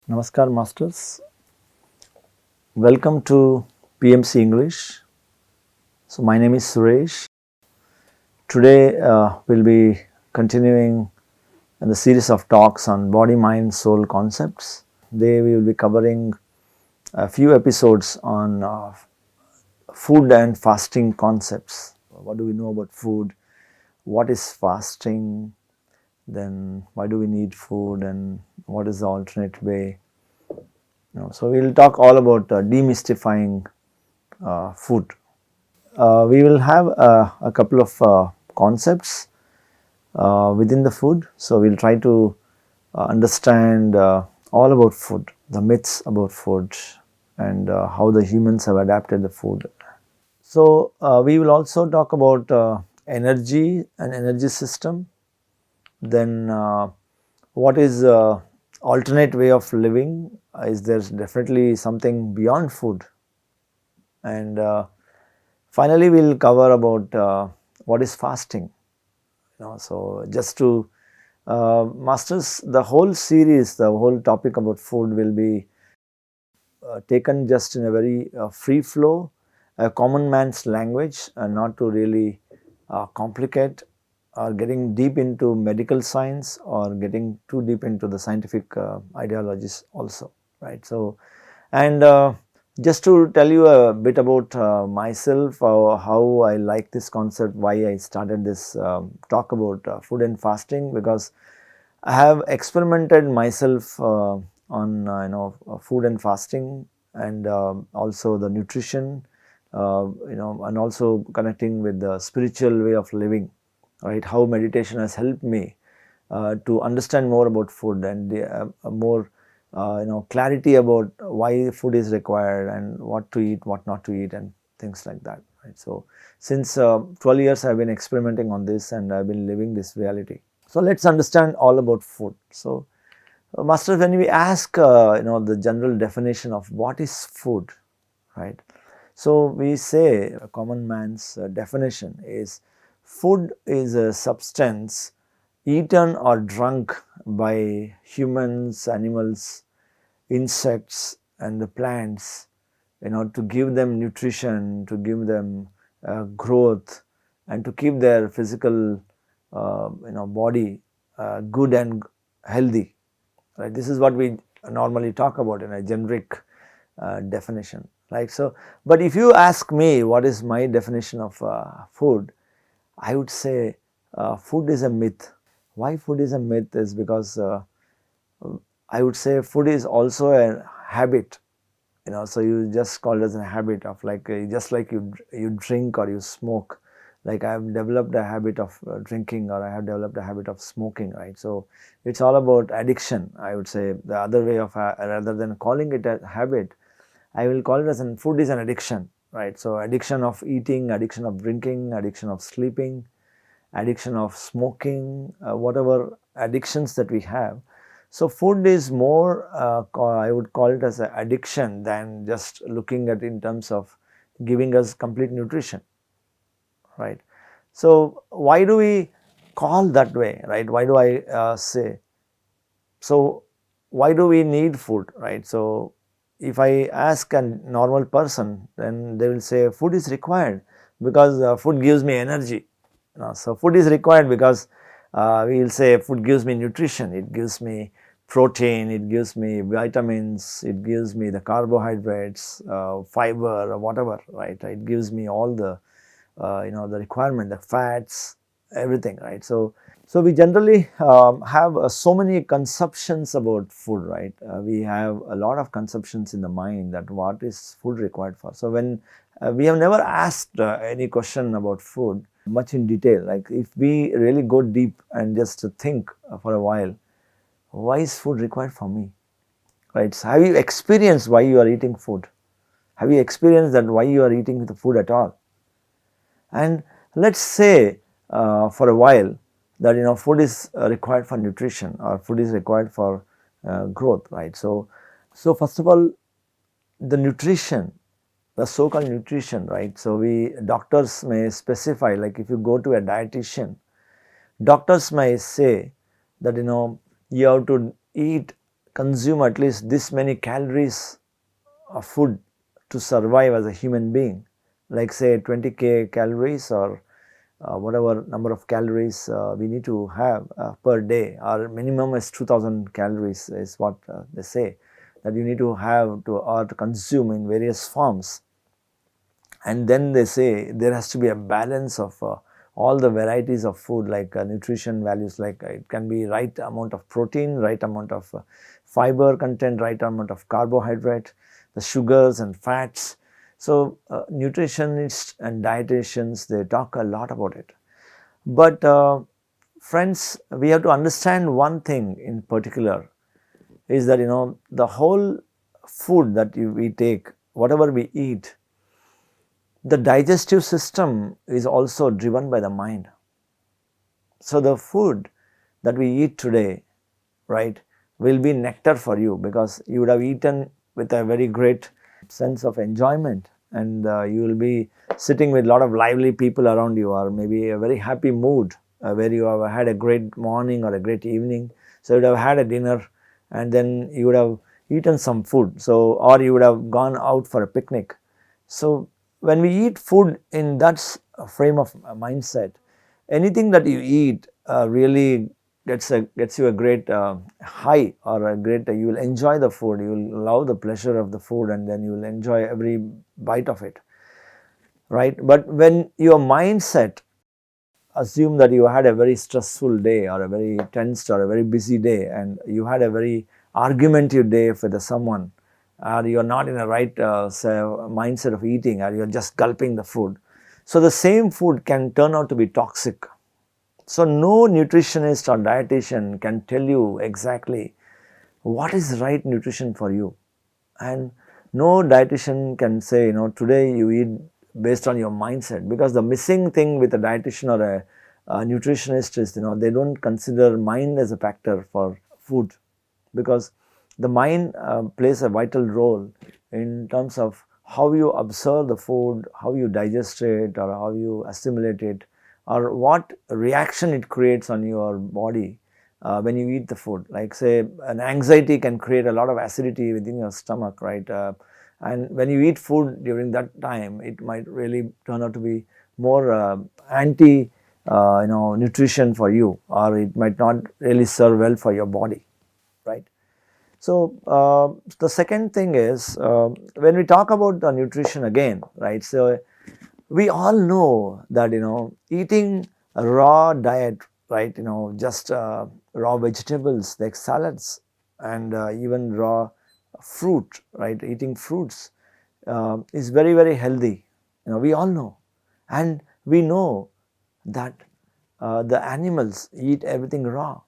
Namaskar Masters, welcome to PMC English. So my name is Suresh. Today we'll be continuing in the series of talks on body, mind, soul concepts. Today we will be covering a few episodes on food and fasting concepts. What do we know about food? What is fasting? Then why do we need food and what is the alternate way? So we'll talk all about demystifying food. We will have a couple of concepts within the food. So we'll try to understand all about food, the myths about food, and how the humans have adapted the food. So we will also talk about energy and energy system. Then what is alternate way of living? Is there definitely something beyond food? And finally, we'll cover about what is fasting. So just to masters, the whole series, the whole topic about food will be taken just in a very free flow, a common man's language, and not to really complicate or getting deep into medical science or getting too deep into the scientific ideologies also, right? So, and just to tell you a bit about myself, how I like this concept, why I started this talk about food and fasting, because I have experimented myself on food and fasting, and also the nutrition, and also connecting with the spiritual way of living, right? How meditation has helped me to understand more about food and more clarity about why food is required and what to eat, what not to eat, and things like that, right? So since 12 years I've been experimenting on this and I've been living this reality. So let's understand all about food. So master, when we ask the general definition of what is food, right? So we say a common man's definition is food is a substance eaten or drunk by humans, animals, insects and the plants, to give them nutrition, to give them growth, and to keep their physical body good and healthy, right? This is what we normally talk about in a generic definition, right? So but if you ask me what is my definition of food, I would say food is a myth. Why food is a myth is because I would say food is also a habit. So you just call it as a habit of like just like you drink or you smoke. Like I have developed a habit of drinking, or I have developed a habit of smoking, right? So it's all about addiction. I would say the other way of rather than calling it a habit, I will call it as food is an addiction, right? So addiction of eating, addiction of drinking, addiction of sleeping, addiction of smoking, whatever addictions that we have. So food is more, I would call it as an addiction than just looking at in terms of giving us complete nutrition, right? So why do we call that way, right? Why do I say? So why do we need food, right? So if I ask a normal person, then they will say food is required because food gives me energy. So food is required because we will say food gives me nutrition, it gives me protein, it gives me vitamins, it gives me the carbohydrates, fiber, or whatever, right? It gives me all the the requirement, the fats, everything, right? So we generally have so many conceptions about food, right? We have a lot of conceptions in the mind that what is food required for. So when we have never asked any question about food much in detail, like if we really go deep and just think for a while, why is food required for me, right? So have you experienced why you are eating food? Have you experienced that why you are eating the food at all? And let's say for a while that food is required for nutrition, or food is required for growth, right? So first of all, the nutrition, the so-called nutrition, right? So we doctors may specify, like if you go to a dietitian, doctors may say that you have to eat consume at least this many calories of food to survive as a human being, like say 20k calories or whatever number of calories we need to have per day. Our minimum is 2000 calories is what they say that you need to have to or to consume in various forms. And then they say there has to be a balance of all the varieties of food, like nutrition values, like it can be right amount of protein, right amount of fiber content, right amount of carbohydrate, the sugars and fats. So nutritionists and dietitians, they talk a lot about it. But friends, we have to understand one thing in particular is that the whole food that we take, whatever we eat, the digestive system is also driven by the mind. So the food that we eat today, right, will be nectar for you because you would have eaten with a very great sense of enjoyment, and you will be sitting with a lot of lively people around you, or maybe a very happy mood where you have had a great morning or a great evening. So you would have had a dinner and then you would have eaten some food, so or you would have gone out for a picnic. So when we eat food in that frame of mindset, anything that you eat really gets you a great high, or a great you will enjoy the food, you will love the pleasure of the food, and then you will enjoy every bite of it, right? But when your mindset, assume that you had a very stressful day or a very tensed or a very busy day, and you had a very argumentative day with someone, or you are not in the right mindset of eating, or you are just gulping the food, so the same food can turn out to be toxic. So no nutritionist or dietitian can tell you exactly what is right nutrition for you, and no dietitian can say today you eat based on your mindset, because the missing thing with a dietitian or a nutritionist is they don't consider mind as a factor for food, because the mind plays a vital role in terms of how you observe the food, how you digest it, or how you assimilate it, or what reaction it creates on your body when you eat the food. Like say an anxiety can create a lot of acidity within your stomach, right? And when you eat food during that time, it might really turn out to be more anti nutrition for you, or it might not really serve well for your body, right? So the second thing is when we talk about the nutrition again, right? So we all know that eating a raw diet, right? Just raw vegetables like salads, and even raw fruit, right? Eating fruits is very very healthy. We all know, and we know that the animals eat everything raw,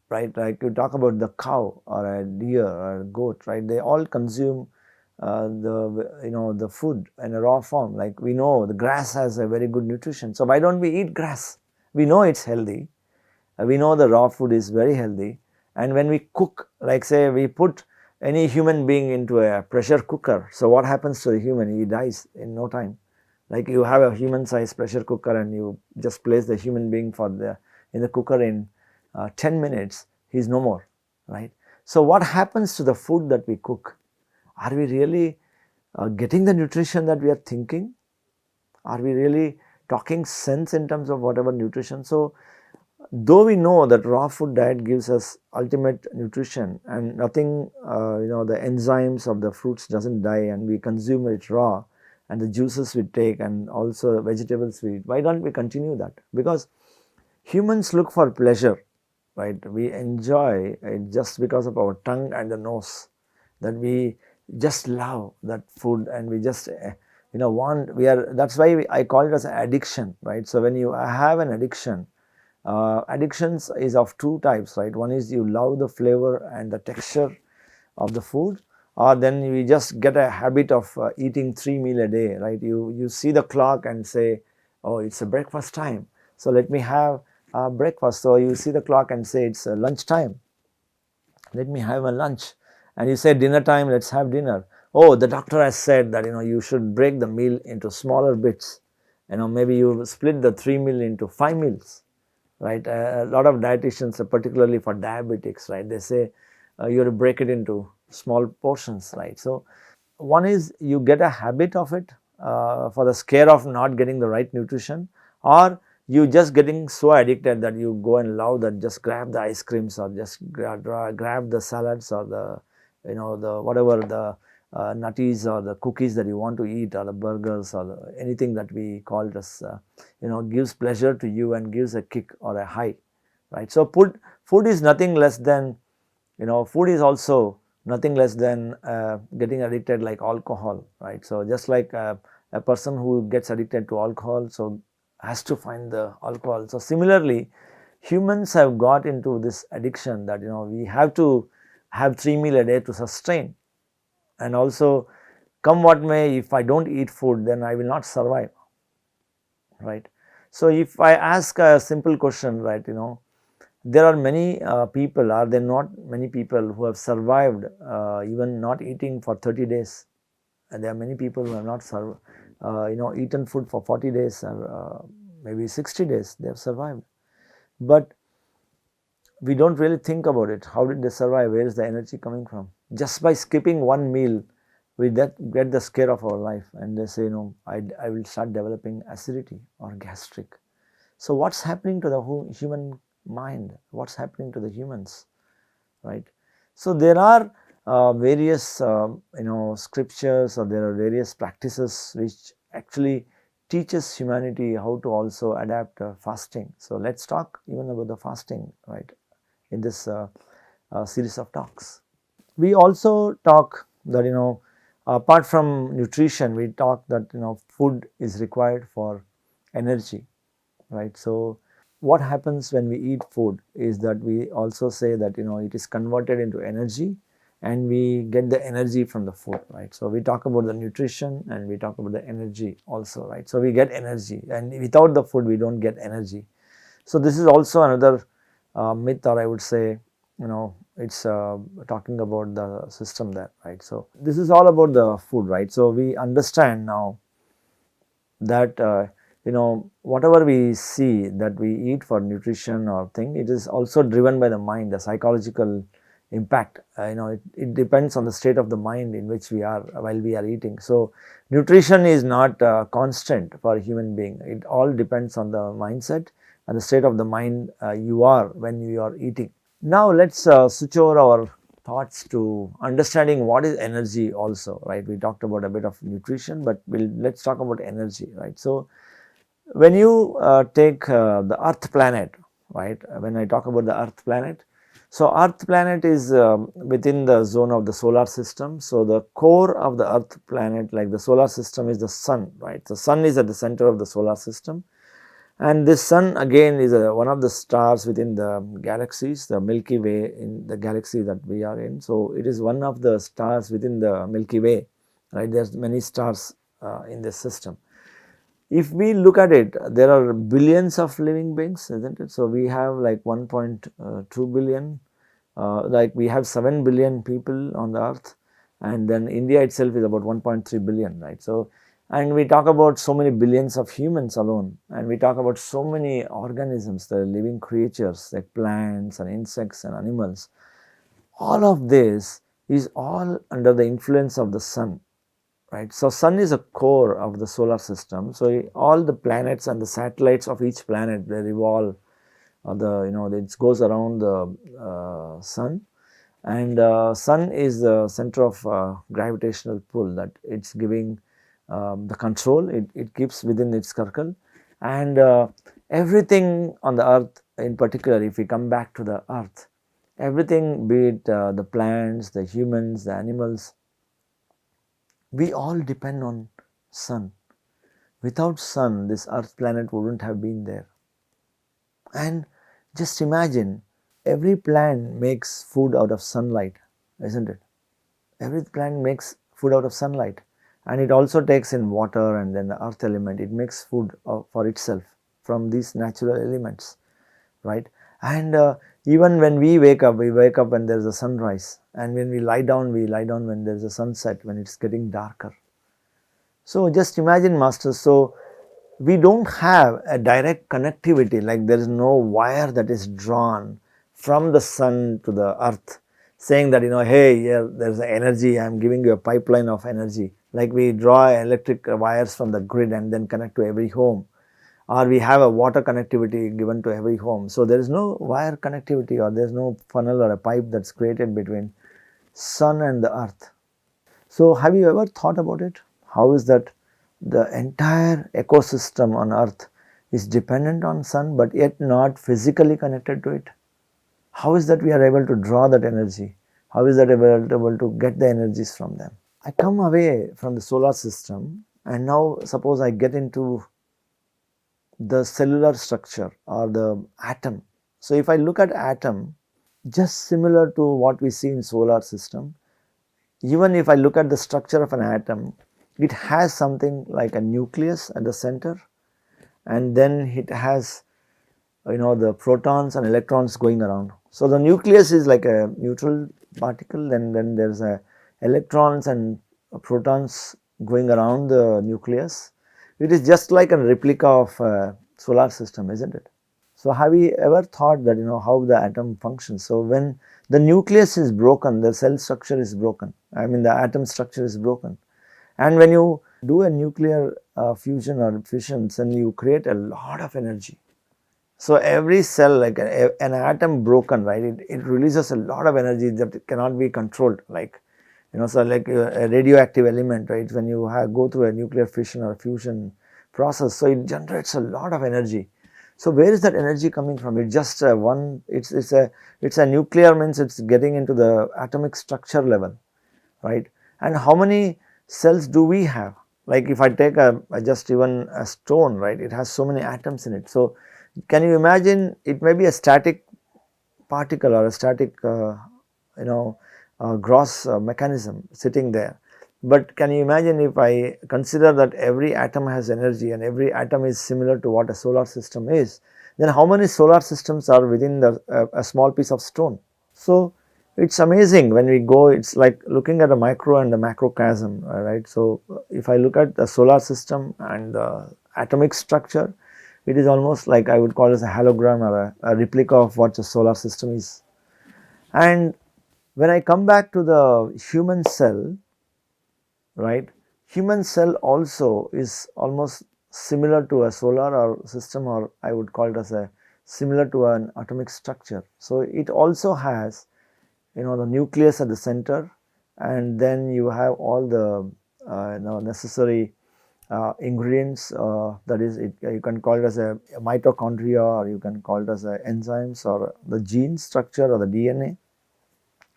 right? Like you talk about the cow or a deer or a goat, right? They all consume the food in a raw form. Like we know the grass has a very good nutrition, so why don't we eat grass? We know it's healthy. We know the raw food is very healthy, and when we cook, like say we put any human being into a pressure cooker, so what happens to the human? He dies in no time. Like you have a human sized pressure cooker and you just place the human being in the cooker in 10 minutes, he's no more, right? So what happens to the food that we cook? Are we really getting the nutrition that we are thinking? Are we really talking sense in terms of whatever nutrition? So though we know that raw food diet gives us ultimate nutrition, and nothing the enzymes of the fruits doesn't die, and we consume it raw, and the juices we take, and also the vegetables we eat, why don't we continue that? Because humans look for pleasure, right? We enjoy it just because of our tongue and the nose, that we just love that food, and we just want, that's why I call it as an addiction, right? So when you have an addiction, addictions is of two types, right? One is you love the flavor and the texture of the food, or then we just get a habit of eating 3 meals a day, right? You see the clock and say, oh, it's a breakfast time, so let me have breakfast. So you see the clock and say it's lunch time, let me have a lunch. And you say dinner time, let's have dinner. Oh, the doctor has said that you should break the meal into smaller bits. Maybe you split the 3 meal into 5 meals, right? A lot of dietitians, particularly for diabetics, right, they say you have to break it into small portions, right? So one is you get a habit of it for the scare of not getting the right nutrition, or you just getting so addicted that you go and love that, just grab the ice creams or just grab the salads or the the whatever the nutties or the cookies that you want to eat, or the burgers or anything that we call it as gives pleasure to you and gives a kick or a high, right? So food is nothing less than, food is also nothing less than getting addicted like alcohol, right? So just like a person who gets addicted to alcohol, so has to find the alcohol. So similarly, humans have got into this addiction that we have to have 3 meals a day to sustain, and also come what may, if I don't eat food, then I will not survive, right? So if I ask a simple question, right, there are many people, are there not many people who have survived even not eating for 30 days? And there are many people who have not eaten food for 40 days or maybe 60 days, they have survived. But we don't really think about it. How did they survive? Where is the energy coming from? Just by skipping one meal, we get the scare of our life, and they say, I will start developing acidity or gastric. So what's happening to the human mind? What's happening to the humans, right? So there are various scriptures, or there are various practices which actually teaches humanity how to also adapt fasting. So let's talk even about the fasting, right, in this series of talks. We also talk that apart from nutrition, we talk that food is required for energy, right? So what happens when we eat food is that we also say that it is converted into energy, and we get the energy from the food, right? So we talk about the nutrition and we talk about the energy also, right? So we get energy, and without the food we don't get energy. So this is also another myth, or I would say, it's talking about the system there, right? So this is all about the food, right? So we understand now that whatever we see that we eat for nutrition or thing, it is also driven by the mind, the psychological impact. It depends on the state of the mind in which we are while we are eating. So nutrition is not constant for a human being. It all depends on the mindset and the state of the mind you are when you are eating. Now let's switch over our thoughts to understanding what is energy also, right? We talked about a bit of nutrition, but let's talk about energy, right? So when you take the Earth planet, right? When I talk about the Earth planet, so Earth planet is within the zone of the solar system. So the core of the Earth planet, like the solar system, is the sun, right? The sun is at the center of the solar system. And this sun again is one of the stars within the galaxies, the Milky Way in the galaxy that we are in. So it is one of the stars within the Milky Way, right? There's many stars in this system. If we look at it, there are billions of living beings, isn't it? So we have like 1.2 billion, like we have 7 billion people on the earth, and then India itself is about 1.3 billion, right? So, and we talk about so many billions of humans alone, and we talk about so many organisms, the living creatures like plants and insects and animals. All of this is all under the influence of the sun, right? So sun is a core of the solar system. So all the planets and the satellites of each planet, they revolve, it goes around the sun, and sun is the center of gravitational pull that it's giving the control. It keeps within its circle, and everything on the earth, in particular, if we come back to the earth, everything, be it the plants, the humans, the animals, we all depend on sun. Without sun, this earth planet wouldn't have been there. And just imagine, every plant makes food out of sunlight, isn't it? Every plant makes food out of sunlight, and it also takes in water and then the earth element. It makes food for itself from these natural elements, right? And even when we wake up when there is a sunrise, and when we lie down when there is a sunset, when it's getting darker. So just imagine, masters, so we don't have a direct connectivity, like there is no wire that is drawn from the sun to the earth. saying that, hey, here there's energy, I'm giving you a pipeline of energy. Like we draw electric wires from the grid and then connect to every home, or we have a water connectivity given to every home. So there is no wire connectivity, or there's no funnel or a pipe that's created between sun and the earth. So have you ever thought about it? How is that the entire ecosystem on earth is dependent on sun but yet not physically connected to it? How is that we are able to draw that energy? How is that able to get the energies from them? I come away from the solar system and now suppose I get into the cellular structure or the atom. So if I look at atom, just similar to what we see in solar system, even if I look at the structure of an atom, it has something like a nucleus at the center, and then it has the protons and electrons going around. So the nucleus is like a neutral particle, then there's a electrons and protons going around the nucleus. It is just like a replica of a solar system, isn't it? So have you ever thought that how the atom functions? So when the nucleus is broken, the cell structure is broken. I mean the atom structure is broken. And when you do a nuclear fusion or fission, then you create a lot of energy. So every cell, like an atom broken, right, it releases a lot of energy that cannot be controlled. Like, so like a radioactive element, right, when you go through a nuclear fission or fusion process, so it generates a lot of energy. So where is that energy coming from? It's just it's a nuclear, means it's getting into the atomic structure level, right? And how many cells do we have? Like if I take just even a stone, right, it has so many atoms in it. So can you imagine, it may be a static particle or a static gross mechanism sitting there, but can you imagine if I consider that every atom has energy and every atom is similar to what a solar system is, then how many solar systems are within a small piece of stone? So it's amazing when we go, it's like looking at a micro and a macrocosm, right? So if I look at the solar system and the atomic structure, it is almost like I would call it as a hologram or a replica of what the solar system is. And when I come back to the human cell, right, human cell also is almost similar to a solar or system, or I would call it as a similar to an atomic structure. So it also has the nucleus at the center, and then you have all the necessary ingredients, that is, you can call it as a mitochondria, or you can call it as a enzymes, or the gene structure, or the DNA.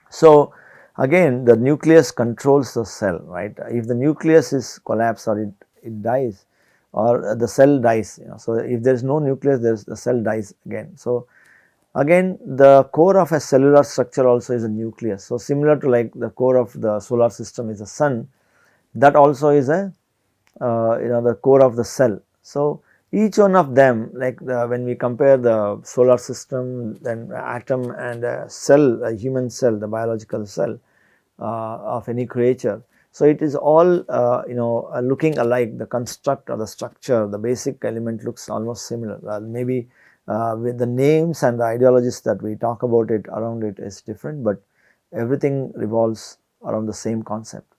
So again, the nucleus controls the cell, right? If the nucleus is collapsed, or it dies, or the cell dies, so if there is no nucleus, the cell dies again. So again, the core of a cellular structure also is a nucleus. So similar to like the core of the solar system is the sun, that also is a the core of the cell. So each one of them, like when we compare the solar system, then atom, and a cell, a human cell, the biological cell of any creature, so it is all looking alike. The construct or the structure, the basic element looks almost similar. Maybe with the names and the ideologies that we talk about it, around it is different, but everything revolves around the same concept,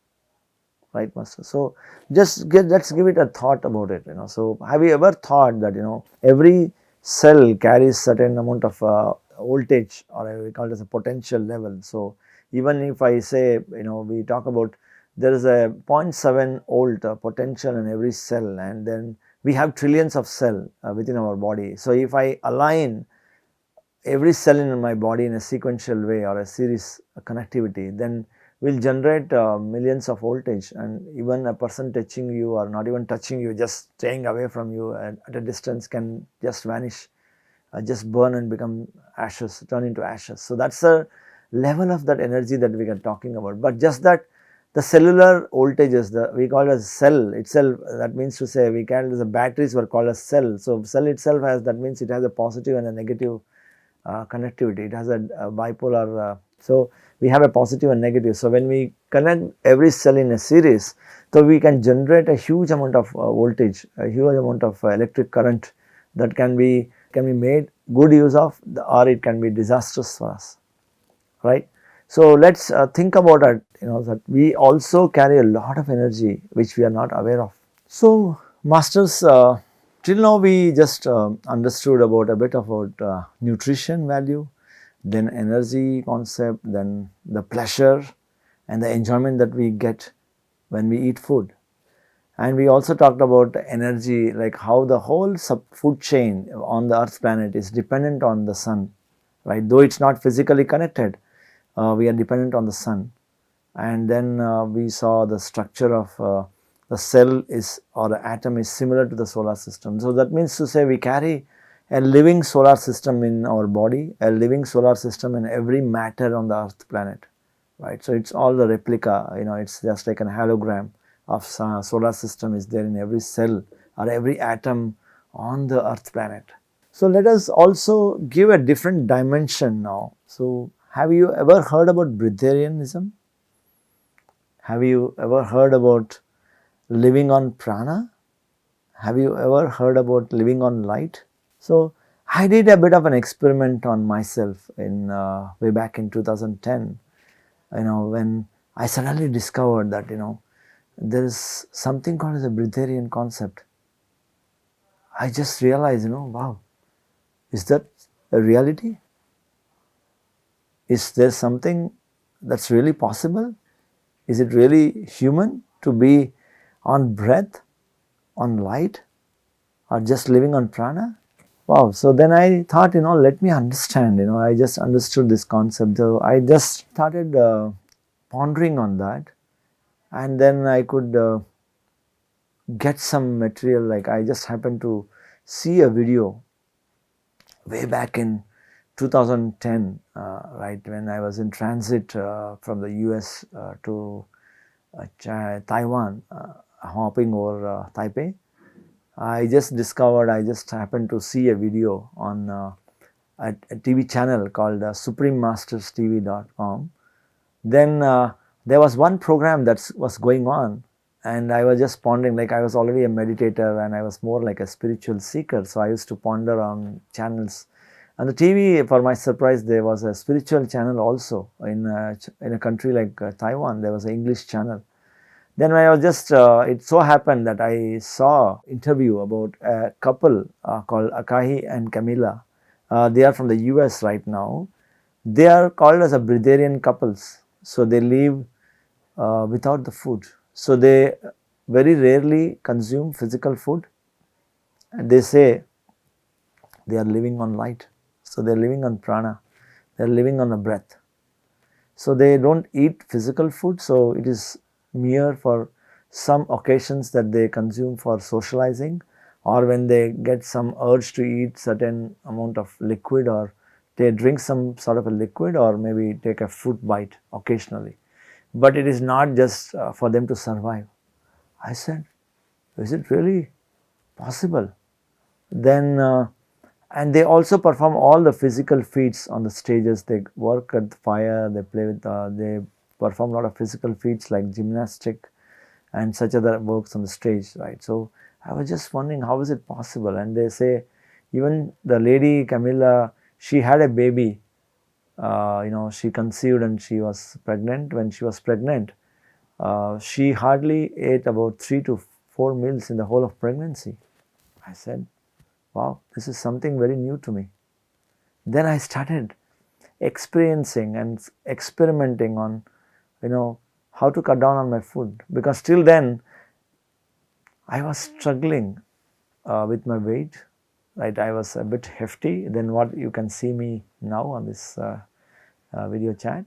right, master? So let's give it a thought about it. So have you ever thought that every cell carries certain amount of voltage, or we call it as a potential level. So even if I say, we talk about there is a zero 0.7 volt potential in every cell, and then we have trillions of cells within our body. So if I align every cell in my body in a sequential way, or a series connectivity, then will generate millions of voltage, and even a person touching you, or not even touching you, just staying away from you at a distance, can just vanish, just burn and become ashes, turn into ashes. So that's the level of that energy that we are talking about. But just that the cellular voltages, we call it as cell itself, that means to say, we call it as the batteries were called as cell. So cell itself has, that means it has a positive and a negative connectivity. It has a bipolar, so we have a positive and negative. So when we connect every cell in a series, so we can generate a huge amount of voltage, a huge amount of electric current that can be made good use of, or it can be disastrous for us, right? So let's think about it, that we also carry a lot of energy which we are not aware of. So masters, till now we just understood about a bit about nutrition value, then energy concept, then the pleasure and the enjoyment that we get when we eat food. And we also talked about energy, like how the whole food chain on the earth planet is dependent on the sun, right? Though it's not physically connected, we are dependent on the sun. And then we saw the structure of the cell is, or the atom is similar to the solar system. So that means to say we carry a living solar system in our body, a living solar system in every matter on the earth planet, right? So it's all the replica, it's just like an hologram of solar system is there in every cell or every atom on the earth planet. So let us also give a different dimension now. So have you ever heard about breatharianism? Have you ever heard about living on prana? Have you ever heard about living on light? So I did a bit of an experiment on myself in way back in 2010, when I suddenly discovered that there is something called as a breatharian concept. I just realized, wow, is that a reality? Is there something that's really possible? Is it really human to be on breath, on light, or just living on prana? Wow. So then I thought, let me understand. I just understood this concept. So I just started pondering on that, and then I could get some material. Like I just happened to see a video way back in 2010, right when I was in transit from the US to Taiwan, hopping over Taipei. I just happened to see a video on a TV channel called suprememasterstv.com. Then there was one program that was going on, and I was just pondering, like I was already a meditator and I was more like a spiritual seeker, so I used to ponder on channels. On the TV, for my surprise, there was a spiritual channel also in a country like Taiwan. There was an English channel. Then when I was just, it so happened that I saw interview about a couple called Akahi and Camila. They are from the US right now. They are called as a breatharian couples. So they live without the food. So they very rarely consume physical food. And they say they are living on light. So they are living on prana. They are living on the breath. So they don't eat physical food. So it is mere for some occasions that they consume for socializing, or when they get some urge to eat certain amount of liquid, or they drink some sort of a liquid, or maybe take a fruit bite occasionally. But it is not just for them to survive. I said, is it really possible? Then and they also perform all the physical feats on the stages. They work at the fire, they play with they perform a lot of physical feats like gymnastic and such other works on the stage, right? So I was just wondering, how is it possible? And they say even the lady Camilla, she had a baby, she conceived and she was pregnant. When she was pregnant, she hardly ate about 3 to 4 meals in the whole of pregnancy. I said, wow, this is something very new to me. Then I started experiencing and experimenting on, how to cut down on my food, because till then I was struggling with my weight, right? I was a bit hefty than what you can see me now on this video chat,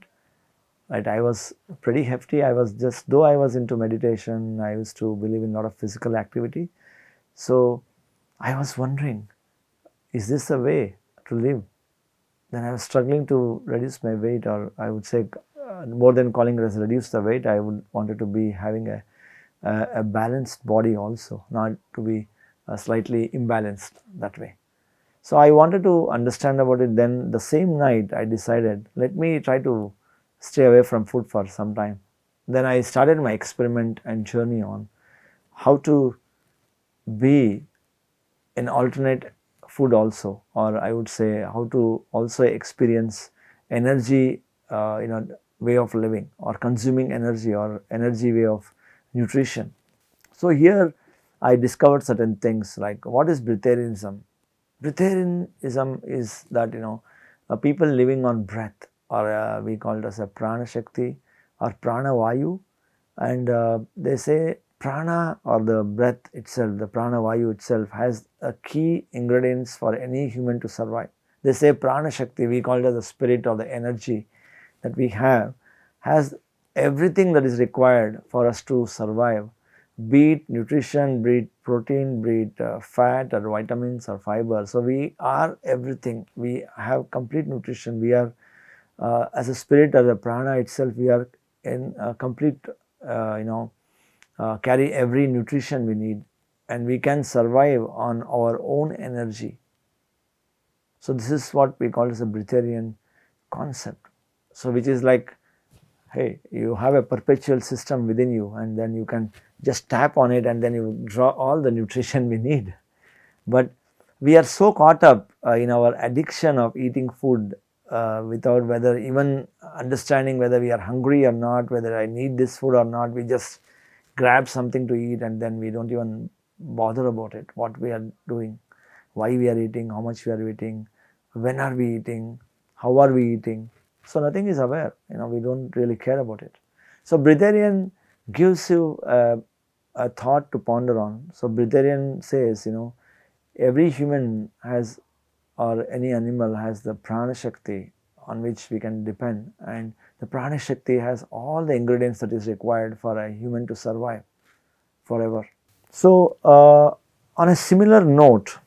right? I was pretty hefty. I was just, though I was into meditation, I used to believe in a lot of physical activity. So I was wondering, is this a way to live? Then I was struggling to reduce my weight, or I would say more than calling it as reduce the weight, I would wanted to be having a balanced body also, not to be slightly imbalanced that way. So I wanted to understand about it. Then the same night I decided, let me try to stay away from food for some time. Then I started my experiment and journey on how to be an alternate food also, or I would say how to also experience energy way of living, or consuming energy, or energy way of nutrition. So here I discovered certain things like what is breatharianism. Breatharianism is that people living on breath, or we call it as a prana shakti or prana vayu, and they say prana, or the breath itself, the prana vayu itself, has a key ingredients for any human to survive. They say prana shakti, we call it as the spirit or the energy that we have, has everything that is required for us to survive, be it nutrition, be it protein, be it fat or vitamins or fiber. So we are everything. We have complete nutrition. We are as a spirit or a prana itself, we are in a complete carry every nutrition we need, and we can survive on our own energy. So this is what we call as a breatharian concept. So which is like, hey, you have a perpetual system within you, and then you can just tap on it and then you draw all the nutrition we need. But we are so caught up in our addiction of eating food without whether even understanding whether we are hungry or not, whether I need this food or not. We just grab something to eat and then we don't even bother about it, what we are doing, why we are eating, how much we are eating, when are we eating, how are we eating. So nothing is aware, we don't really care about it. So breatharian gives you a thought to ponder on. So breatharian says, every human has, or any animal has, the prana shakti on which we can depend, and the prana shakti has all the ingredients that is required for a human to survive forever. So on a similar note,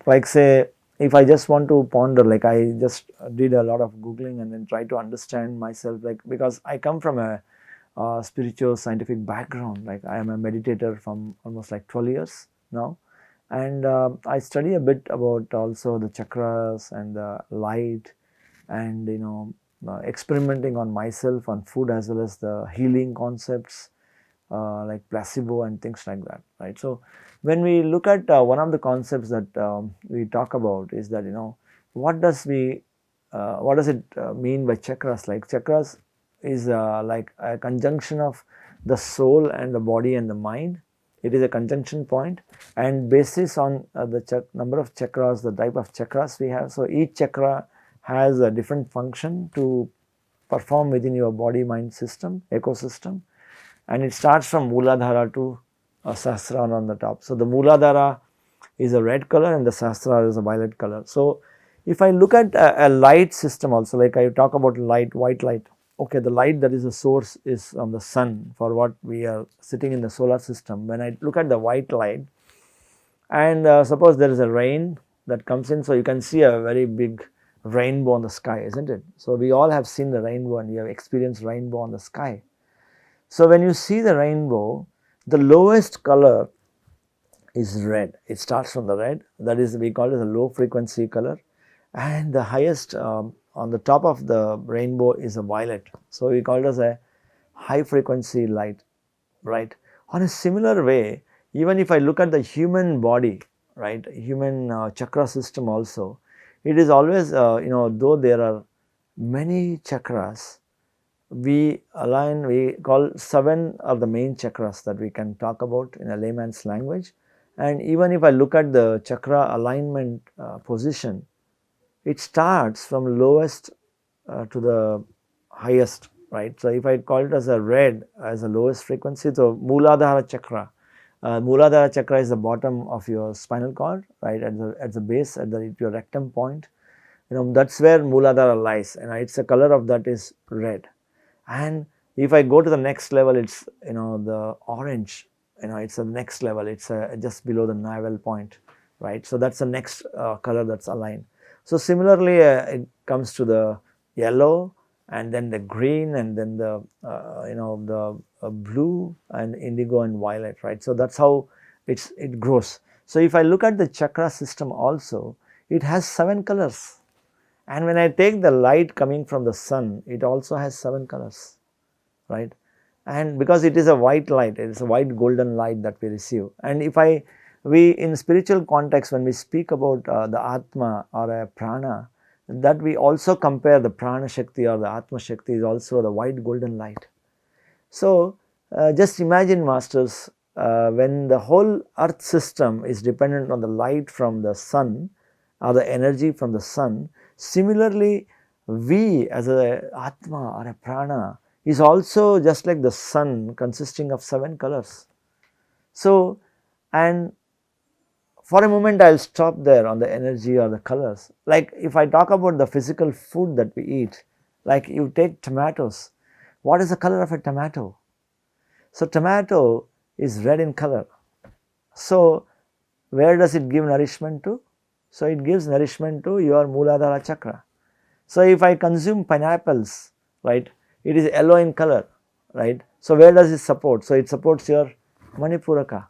like say, if I just want to ponder, like I just did a lot of googling and then try to understand myself, like because I come from a spiritual scientific background, like I am a meditator from almost like 12 years now, and I study a bit about also the chakras and the light, and experimenting on myself on food as well as the healing concepts like placebo and things like that, right? So when we look at one of the concepts that we talk about is that what does it mean by chakras? Like chakras is like a conjunction of the soul and the body and the mind. It is a conjunction point, and basis on the number of chakras, the type of chakras we have. So each chakra has a different function to perform within your body mind system ecosystem, and it starts from Mooladhara to Sahasrara on the top. So the Mooladhara is a red color and the Sahasrara is a violet color. So if I look at a light system also, like I talk about light, white light, okay, the light that is the source is on the sun for what we are sitting in the solar system. When I look at the white light, and suppose there is a rain that comes in, so you can see a very big rainbow on the sky, isn't it? So we all have seen the rainbow and we have experienced rainbow on the sky. So when you see the rainbow, the lowest color is red. It starts from the red, that is we call it a low frequency color, and the highest on the top of the rainbow is a violet. So we call it as a high frequency light, right? On a similar way, even if I look at the human body, right, human chakra system also, it is always though there are many chakras, we call 7 are the main chakras that we can talk about in a layman's language. And even if I look at the chakra alignment position, it starts from lowest to the highest, right? So if I call it as a red as the lowest frequency, so Mooladhara chakra. Mooladhara chakra is the bottom of your spinal cord, right, at the base, at your rectum point. That's where Mooladhara lies, and it's the color of that is red. And if I go to the next level, it's the orange, it's the next level, it's just below the navel point, right? So that's the next color that's aligned. So similarly it comes to the yellow, and then the green, and then the blue and indigo and violet, right? So that's how it grows. So if I look at the chakra system also, it has 7 colors. And when I take the light coming from the sun, it also has 7 colors, right? And because it is a white light, it is a white golden light that we receive. And if we in spiritual context, when we speak about the Atma or a prana, that we also compare the Prana Shakti or the Atma Shakti is also the white golden light. So, just imagine, masters, when the whole earth system is dependent on the light from the sun or the energy from the sun, similarly we as a Atma or a Prana is also just like the sun, consisting of 7 colors. So, and for a moment I will stop there on the energy or the colors. Like if I talk about the physical food that we eat, like you take tomatoes, what is the color of a tomato? So, tomato is red in color. So, where does it give nourishment to? So, it gives nourishment to your Mooladhara chakra. So, if I consume pineapples, right, it is yellow in color, right. So, where does it support? So, it supports your Manipuraka,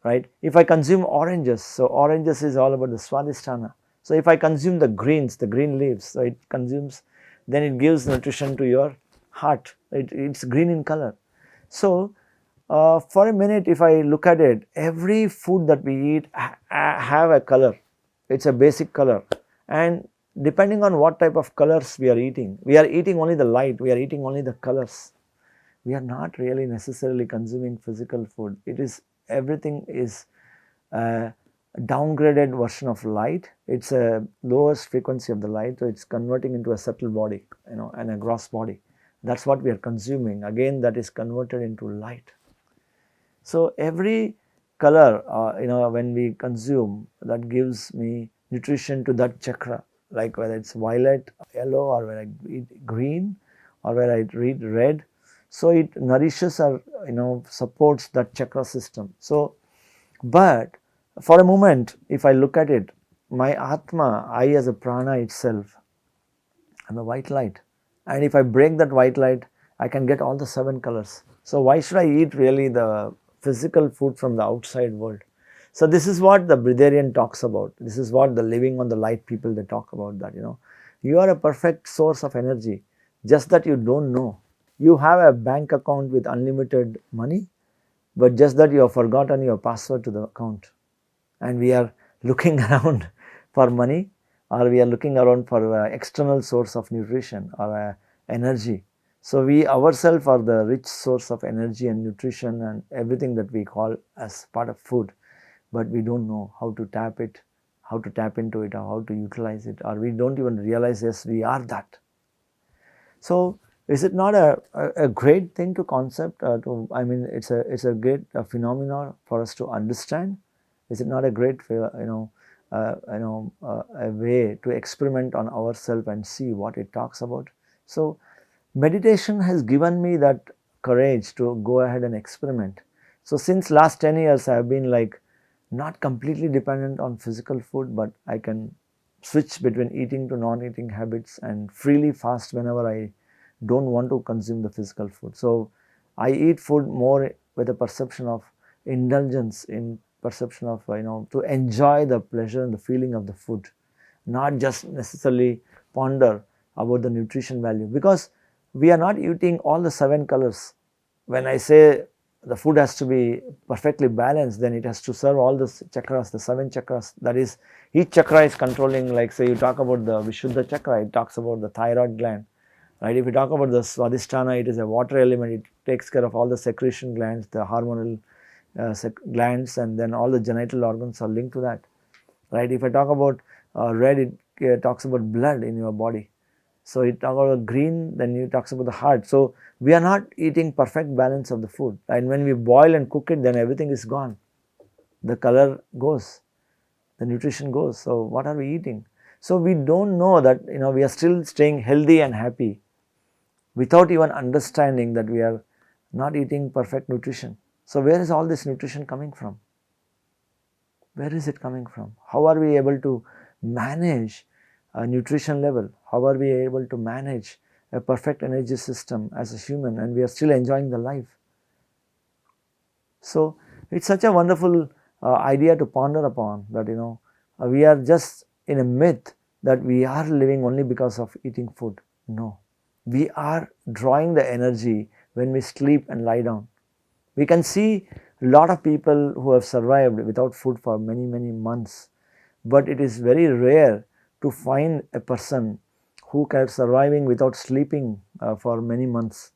right. If I consume oranges, so oranges is all about the Swadhisthana. So, if I consume the greens, the green leaves, so it consumes, then it gives nutrition to your heart, it's green in color. So, for a minute if I look at it, every food that we eat have a color, it is a basic color, and depending on what type of colors we are eating only the light, we are eating only the colors. We are not really necessarily consuming physical food. It is, everything is a downgraded version of light. It is a lowest frequency of the light, so it is converting into a subtle body, and a gross body. That is what we are consuming. Again, that is converted into light. So, every color, when we consume, that gives me nutrition to that chakra, like whether it is violet, yellow, or when I eat green, or whether I read red. So, it nourishes or supports that chakra system. So, but for a moment if I look at it, my Atma, I as a prana itself, I am a white light, and if I break that white light, I can get all the 7 colors. So, why should I eat really the physical food from the outside world? So, this is what the Britharian talks about. This is what the living on the light people, they talk about, that you are a perfect source of energy, just that you do not know. You have a bank account with unlimited money, but just that you have forgotten your password to the account, and we are looking around for money, or we are looking around for external source of nutrition or energy. So, we ourselves are the rich source of energy and nutrition and everything that we call as part of food, but we do not know how to tap it, how to tap into it, or how to utilize it, or we do not even realize, yes, we are that. So, is it not a great thing to concept, I mean it's a great phenomenon for us to understand? Is it not a great a way to experiment on ourselves and see what it talks about? So, meditation has given me that courage to go ahead and experiment. So, since last 10 years I have been like not completely dependent on physical food, but I can switch between eating to non-eating habits and freely fast whenever I do not want to consume the physical food. So, I eat food more with a perception of indulgence, in perception of to enjoy the pleasure and the feeling of the food, not just necessarily ponder about the nutrition value, because we are not eating all the 7 colors. When I say the food has to be perfectly balanced, then it has to serve all the chakras, the 7 chakras, that is each chakra is controlling, like say you talk about the Vishuddha chakra, it talks about the thyroid gland, right. If you talk about the Swadhisthana, it is a water element, it takes care of all the secretion glands, the hormonal glands, and then all the genital organs are linked to that, right. If I talk about red, it talks about blood in your body. So, it talks about green, then it talks about the heart. So, we are not eating perfect balance of the food, and when we boil and cook it, then everything is gone, the color goes, the nutrition goes. So, what are we eating? So, we do not know that we are still staying healthy and happy without even understanding that we are not eating perfect nutrition. So, where is all this nutrition coming from? Where is it coming from? How are we able to manage a nutrition level? How are we able to manage a perfect energy system as a human, and we are still enjoying the life? So, it is such a wonderful idea to ponder upon, that we are just in a myth that we are living only because of eating food. No, we are drawing the energy when we sleep and lie down. We can see a lot of people who have survived without food for many months, but it is very rare to find a person who kept surviving without sleeping for many months.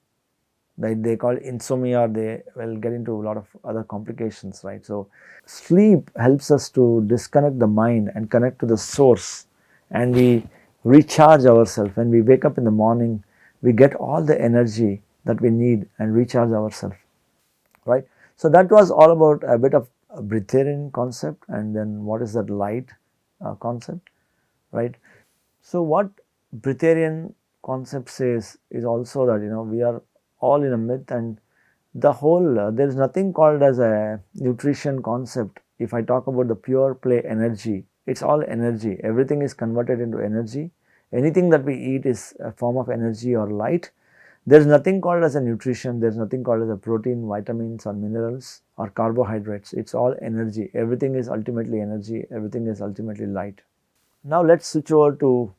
They call insomnia, or they will get into a lot of other complications, right? So sleep helps us to disconnect the mind and connect to the source, and we recharge ourselves. When we wake up in the morning, we get all the energy that we need and recharge ourselves, right? So that was all about a bit of a breatharian concept, and then what is that light concept, right? So what breatharian concept says is also that we are all in a myth, and the whole there is nothing called as a nutrition concept. If I talk about the pure play energy, it's all energy. Everything is converted into energy. Anything that we eat is a form of energy or light. There is nothing called as a nutrition. There is nothing called as a protein, vitamins or minerals or carbohydrates. It's all energy. Everything is ultimately energy. Everything is ultimately light. Now let's switch over to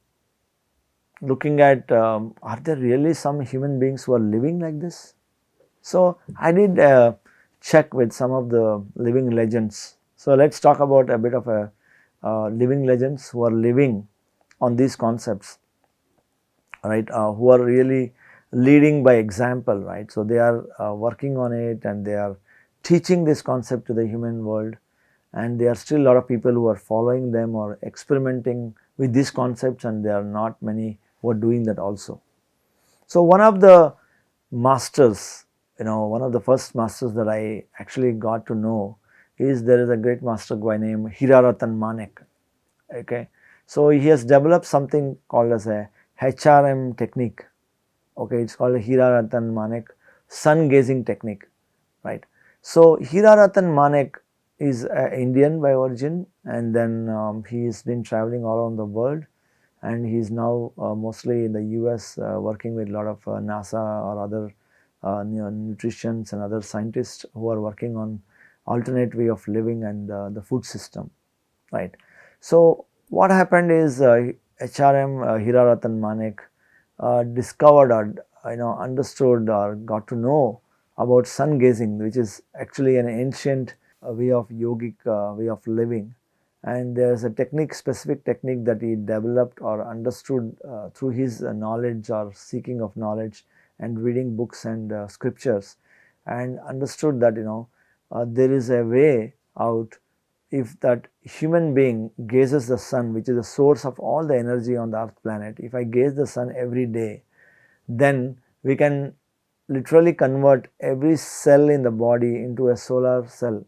looking at are there really some human beings who are living like this? So I did check with some of the living legends. So let's talk about a bit of a living legends who are living on these concepts, right? Who are really leading by example, right? So they are working on it, and they are teaching this concept to the human world, and there are still a lot of people who are following them or experimenting with these concepts, and there are not many who are doing that also. So one of the masters, one of the first masters that I actually got to know is there is a great master guy named Hiraratan Manek. Okay, so he has developed something called as a HRM technique. Okay, it's called a Hiraratan Manek sun gazing technique, right? So Hiraratan Manek is Indian by origin, and then he's been traveling all around the world, and he's now mostly in the US working with a lot of NASA or other nutritionists and other scientists who are working on alternate way of living and the food system, right? So what happened is HRM Hiraratan Manek discovered or understood or got to know about sun gazing, which is actually an ancient way of yogic way of living, and there is a technique, specific technique that he developed or understood through his knowledge or seeking of knowledge and reading books and scriptures, and understood that there is a way out. If that human being gazes the sun, which is the source of all the energy on the earth planet, if I gaze the sun every day, then we can literally convert every cell in the body into a solar cell,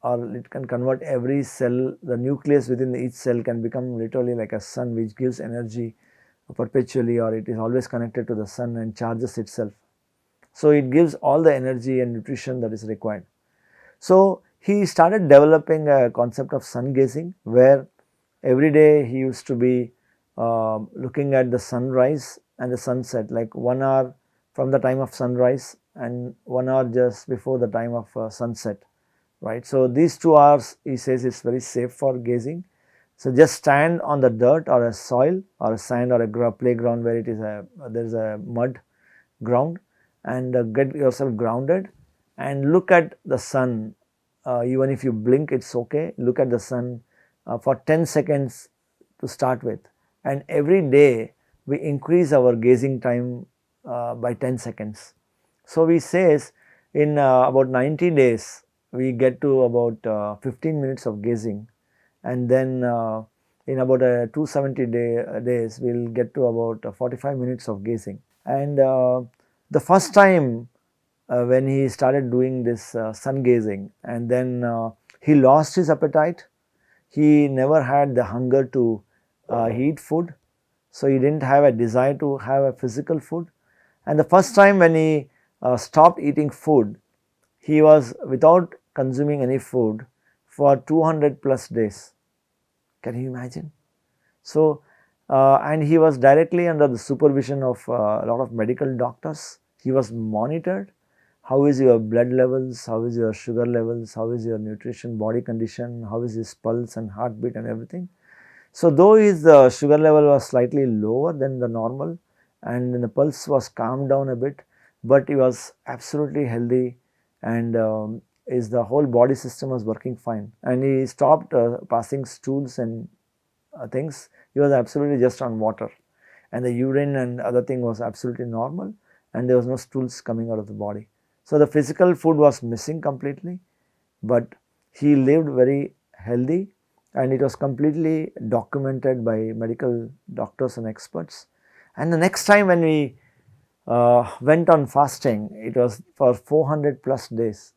or it can convert every cell, the nucleus within each cell can become literally like a sun, which gives energy perpetually, or it is always connected to the sun and charges itself. So it gives all the energy and nutrition that is required. So he started developing a concept of sun gazing, where every day he used to be looking at the sunrise and the sunset, like 1 hour from the time of sunrise and 1 hour just before the time of sunset, right? So these 2 hours, he says, it's very safe for gazing. So just stand on the dirt or a soil or a sand or a playground where it is there is a mud ground, and get yourself grounded and look at the sun. Even if you blink, it's okay. Look at the sun for 10 seconds to start with, and every day we increase our gazing time by 10 seconds. So we says in about 90 days we get to about 15 minutes of gazing, and then in about 270 days we'll get to about 45 minutes of gazing. And the first time when he started doing this sun gazing, and then he lost his appetite. He never had the hunger to eat food, so he didn't have a desire to have a physical food. And the first time when he stopped eating food, he was without consuming any food for 200 plus days. Can you imagine? So and he was directly under the supervision of a lot of medical doctors. He was monitored. How is your blood levels, how is your sugar levels, how is your nutrition, body condition, how is his pulse and heartbeat and everything. So though his sugar level was slightly lower than the normal, and the pulse was calmed down a bit, but he was absolutely healthy, and the whole body system was working fine, and he stopped passing stools and things. He was absolutely just on water, and the urine and other thing was absolutely normal, and there was no stools coming out of the body. So the physical food was missing completely, but he lived very healthy, and it was completely documented by medical doctors and experts. And the next time when we went on fasting, it was for 400 plus days,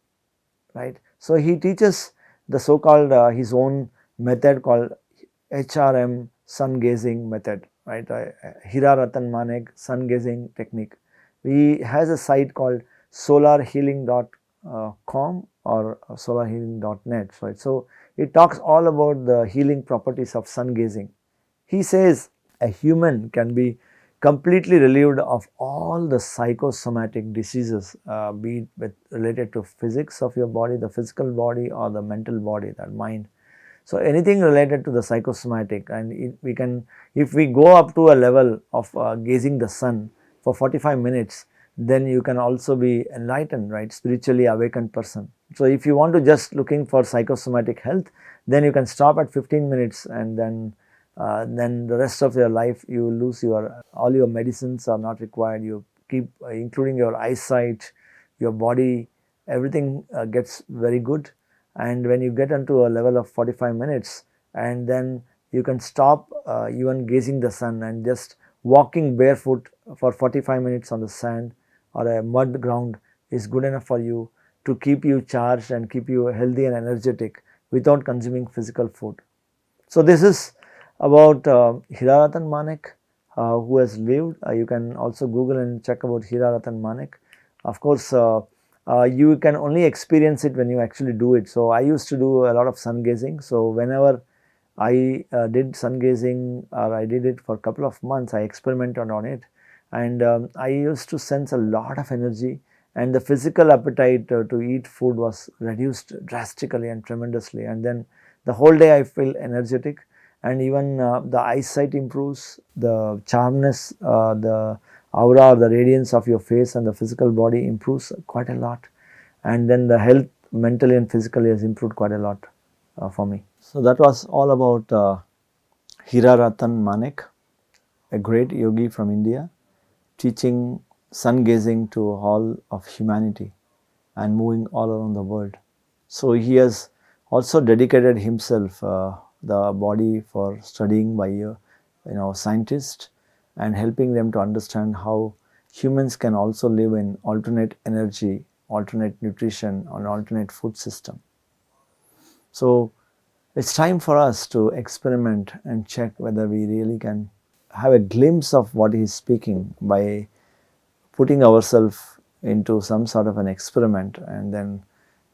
right? So he teaches the so-called his own method called HRM sun gazing method, right? Hira Ratan Manek sun gazing technique. He has a site called solarhealing.com or solarhealing.net, right? So it talks all about the healing properties of sun gazing. He says a human can be completely relieved of all the psychosomatic diseases, be it related to physics of your body, the physical body, or the mental body, that mind. So anything related to the psychosomatic, and we can, if we go up to a level of gazing the sun for 45 minutes, then you can also be enlightened, right? Spiritually awakened person. So if you want to just looking for psychosomatic health, then you can stop at 15 minutes, and then the rest of your life you will lose your, all your medicines are not required. You keep including your eyesight, your body, everything gets very good. And when you get into a level of 45 minutes, and then you can stop even gazing the sun, and just walking barefoot for 45 minutes on the sand or a mud ground is good enough for you to keep you charged and keep you healthy and energetic without consuming physical food. So this is about Hira Ratan Manek, who has lived. You can also Google and check about Hira Ratan Manek. Of course, you can only experience it when you actually do it. So I used to do a lot of sun gazing. So whenever I did sun gazing, or I did it for a couple of months, I experimented on it, and I used to sense a lot of energy, and the physical appetite to eat food was reduced drastically and tremendously, and then the whole day I feel energetic, and even the eyesight improves, the charmness, the aura or the radiance of your face and the physical body improves quite a lot, and then the health mentally and physically has improved quite a lot for me. So that was all about Hira Ratan Manek, a great yogi from India, teaching sun gazing to all of humanity and moving all around the world. So he has also dedicated himself, the body, for studying by scientists, and helping them to understand how humans can also live in alternate energy, alternate nutrition, or alternate food system. So it's time for us to experiment and check whether we really can have a glimpse of what he is speaking by putting ourselves into some sort of an experiment, and then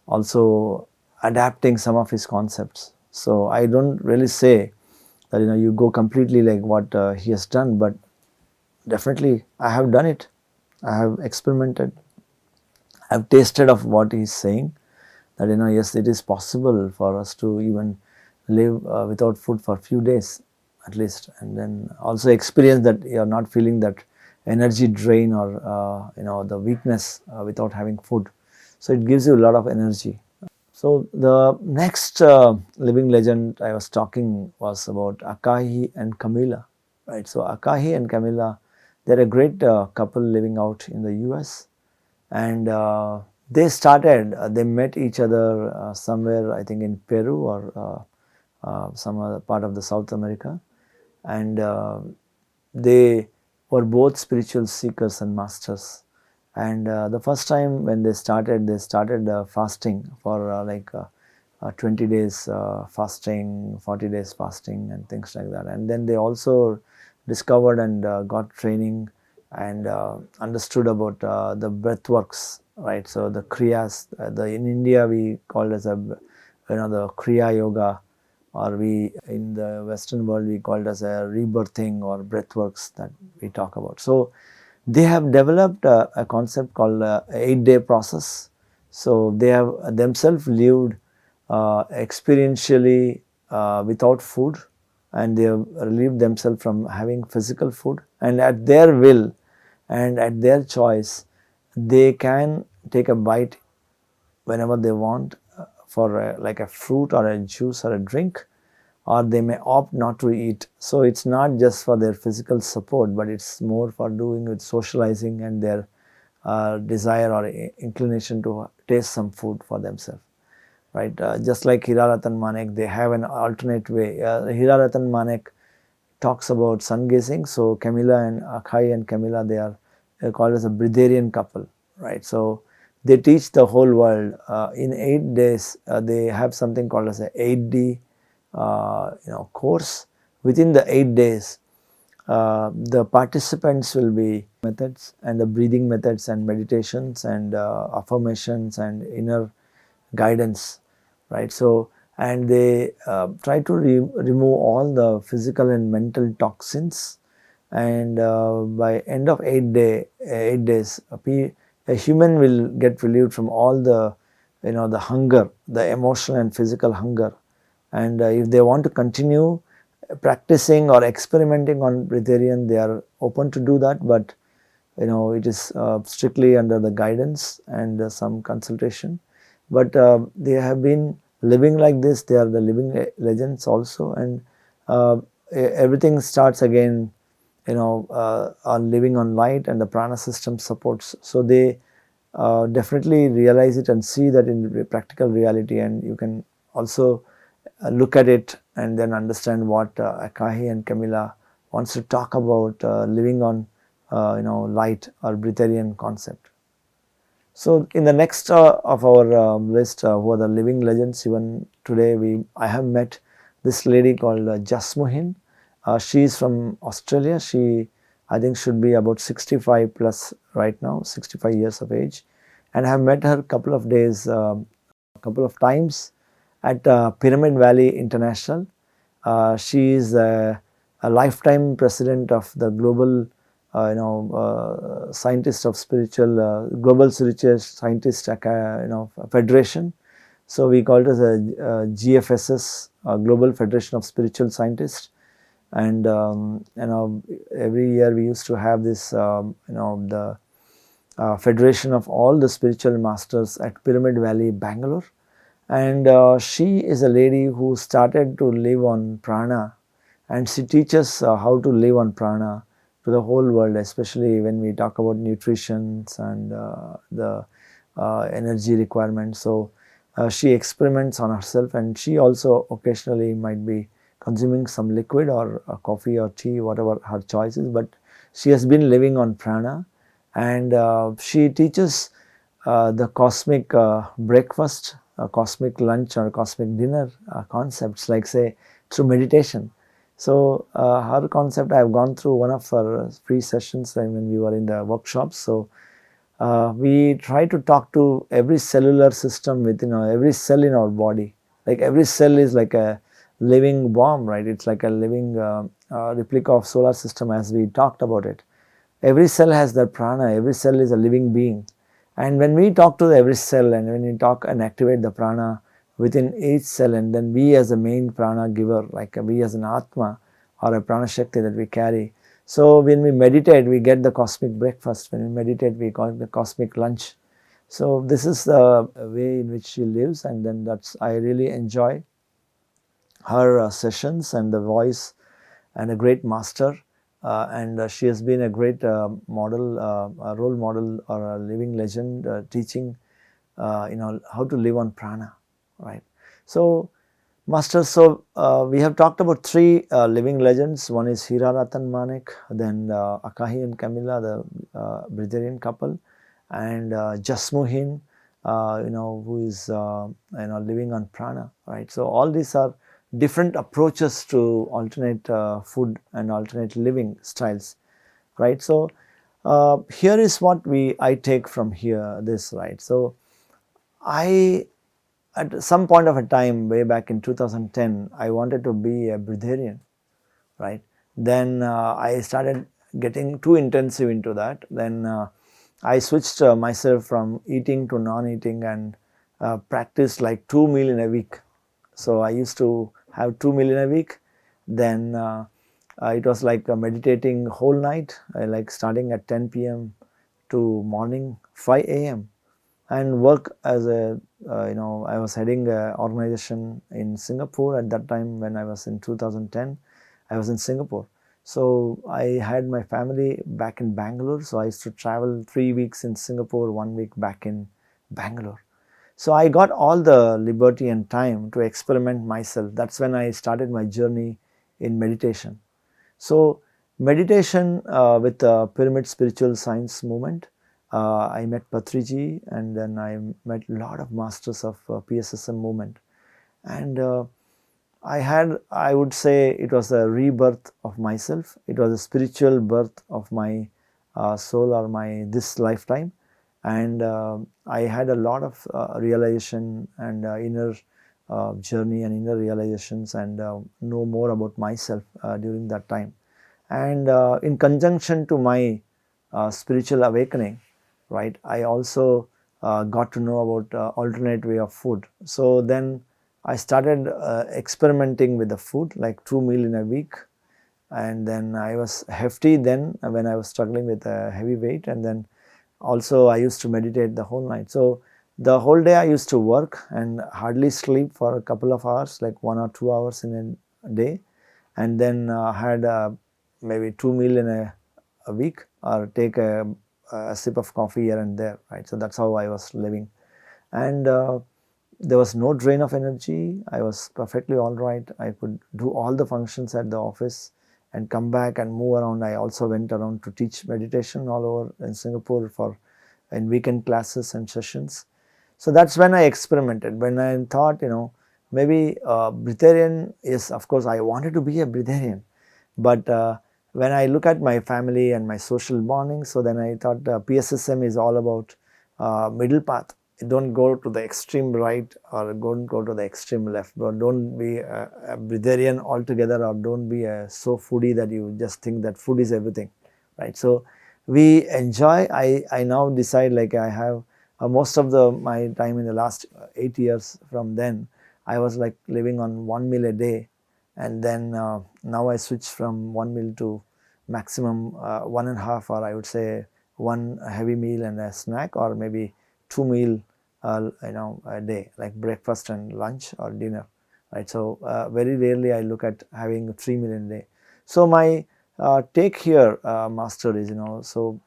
also adapting some of his concepts. So I don't really say that you go completely like what he has done, but definitely I have done it. I have experimented. I have tasted of what he is saying, that yes, it is possible for us to even live without food for a few days at least, and then also experience that you are not feeling that energy drain or the weakness without having food. So it gives you a lot of energy. So the next living legend I was talking was about Akahi and Camilla, right? So Akahi and Camilla, they're a great couple living out in the US, and they met each other somewhere, I think in Peru or some other part of the South America, and they were both spiritual seekers and masters. And the first time when they started fasting for 20 days fasting, 40 days fasting, and things like that. And then they also discovered and got training and understood about the breath works, right? So the kriyas, in India we call it as the kriya yoga, or we in the Western world we call it as a rebirthing or breathworks that we talk about. So they have developed a concept called 8-day process. So they have themselves lived experientially without food, and they have relieved themselves from having physical food, and at their will and at their choice they can take a bite whenever they want for like a fruit or a juice or a drink, or they may opt not to eat. So it's not just for their physical support, but it's more for doing with socializing and their desire or inclination to taste some food for themselves, right? Just like Hira Ratan Manek, they have an alternate way. Hira Ratan Manek talks about sun gazing. So Camilla and Akai and Camilla, they are called as a Breatharian couple, right? So they teach the whole world in 8 days. They have something called as a 8D course. Within the 8 days, the participants will be methods and the breathing methods and meditations and affirmations and inner guidance, right? So and they try to remove all the physical and mental toxins, and by end of 8 days a human will get relieved from all the the hunger, the emotional and physical hunger. And if they want to continue practicing or experimenting on breatharian, they are open to do that, but it is strictly under the guidance and some consultation. But they have been living like this. They are the living legends also, and everything starts again on living on light, and the prana system supports. So they definitely realize it and see that in practical reality, and you can also look at it and then understand what Akahi and Camilla wants to talk about living on light or breatharian concept. So in the next of our list, who are the living legends, even today I have met this lady called Jasmuhin. She is from Australia. She, I think, should be about 65 plus right now, 65 years of age, and I have met her a couple of days, couple of times at Pyramid Valley International. She is a lifetime president of the global scientist of spiritual global spiritual scientist federation. So we call it as a GFSS, Global Federation of Spiritual Scientists. And every year we used to have this the federation of all the spiritual masters at Pyramid Valley, Bangalore. And she is a lady who started to live on prana, and she teaches how to live on prana to the whole world, especially when we talk about nutrition and the energy requirements. So she experiments on herself, and she also occasionally might be consuming some liquid or coffee or tea, whatever her choice is, but she has been living on prana. And she teaches the cosmic breakfast, cosmic lunch or cosmic dinner concepts, like say through meditation. So her concept, I have gone through one of her free sessions when we were in the workshops. So we try to talk to every cellular system within every cell in our body. Like every cell is like a living bomb, right? It's like a living replica of solar system, as we talked about it. Every cell has their prana. Every cell is a living being. And when we talk to every cell, and when we talk and activate the prana within each cell, and then we as a main prana giver, like we as an Atma or a prana shakti that we carry. So when we meditate, we get the cosmic breakfast. When we meditate, we call it the cosmic lunch. So this is the way in which she lives, and then I really enjoy her sessions and the voice, and a great master. And she has been a great model, a role model or a living legend, teaching how to live on prana, right? So masters, so we have talked about three living legends. One is Hira Ratan Manek, then Akahi and Camilla, the Breatharian couple, and Jasmuhin, who is living on prana, right? So all these are different approaches to alternate food and alternate living styles, right? So here is what I take from here, this, right? So I, at some point of a time way back in 2010, I wanted to be a breatharian, right? Then I started getting too intensive into that. Then I switched myself from eating to non-eating, and practiced like 2 meals in a week. So I used to have 2 meals in a week. Then it was like meditating whole night, like starting at 10 p.m. to morning 5 a.m. and work as a I was heading an organization in Singapore at that time. When I was in 2010, I was in Singapore. So I had my family back in Bangalore. So I used to travel 3 weeks in Singapore, 1 week back in Bangalore. So I got all the liberty and time to experiment myself. That's when I started my journey in meditation. So meditation with the Pyramid Spiritual Science movement, I met Patriji, and then I met a lot of masters of PSSM movement. And I would say it was a rebirth of myself. It was a spiritual birth of my soul, or my this lifetime. And I had a lot of realization and inner journey and inner realizations, and know more about myself during that time. And in conjunction to my spiritual awakening, right, I also got to know about alternate way of food. So then I started experimenting with the food, like 2 meal in a week. And then I was hefty then when I was struggling with a heavy weight. And then also I used to meditate the whole night. So the whole day I used to work and hardly sleep for a couple of hours, like 1 or 2 hours in a day. And then had maybe 2 meal in a week, or take a sip of coffee here and there, right? So that's how I was living. And there was no drain of energy. I was perfectly all right. I could do all the functions at the office and come back and move around. I also went around to teach meditation all over in Singapore for in weekend classes and sessions. So that's when I experimented. When I thought, maybe breatharian is, of course, I wanted to be a breatharian. But when I look at my family and my social bonding, so then I thought PSSM is all about middle path. Don't go to the extreme right, or don't go to the extreme left. But don't be a breatharian altogether, or don't be so foodie that you just think that food is everything, right? So we enjoy. I now decide, like, I have most of my time in the last 8 years from then, I was like living on 1 meal a day. And then now I switch from 1 meal to maximum 1.5, or I would say one heavy meal and a snack, or maybe 2 meal a day, like breakfast and lunch or dinner, right? So very rarely I look at having 3 meal a day. So my take here, master, is, so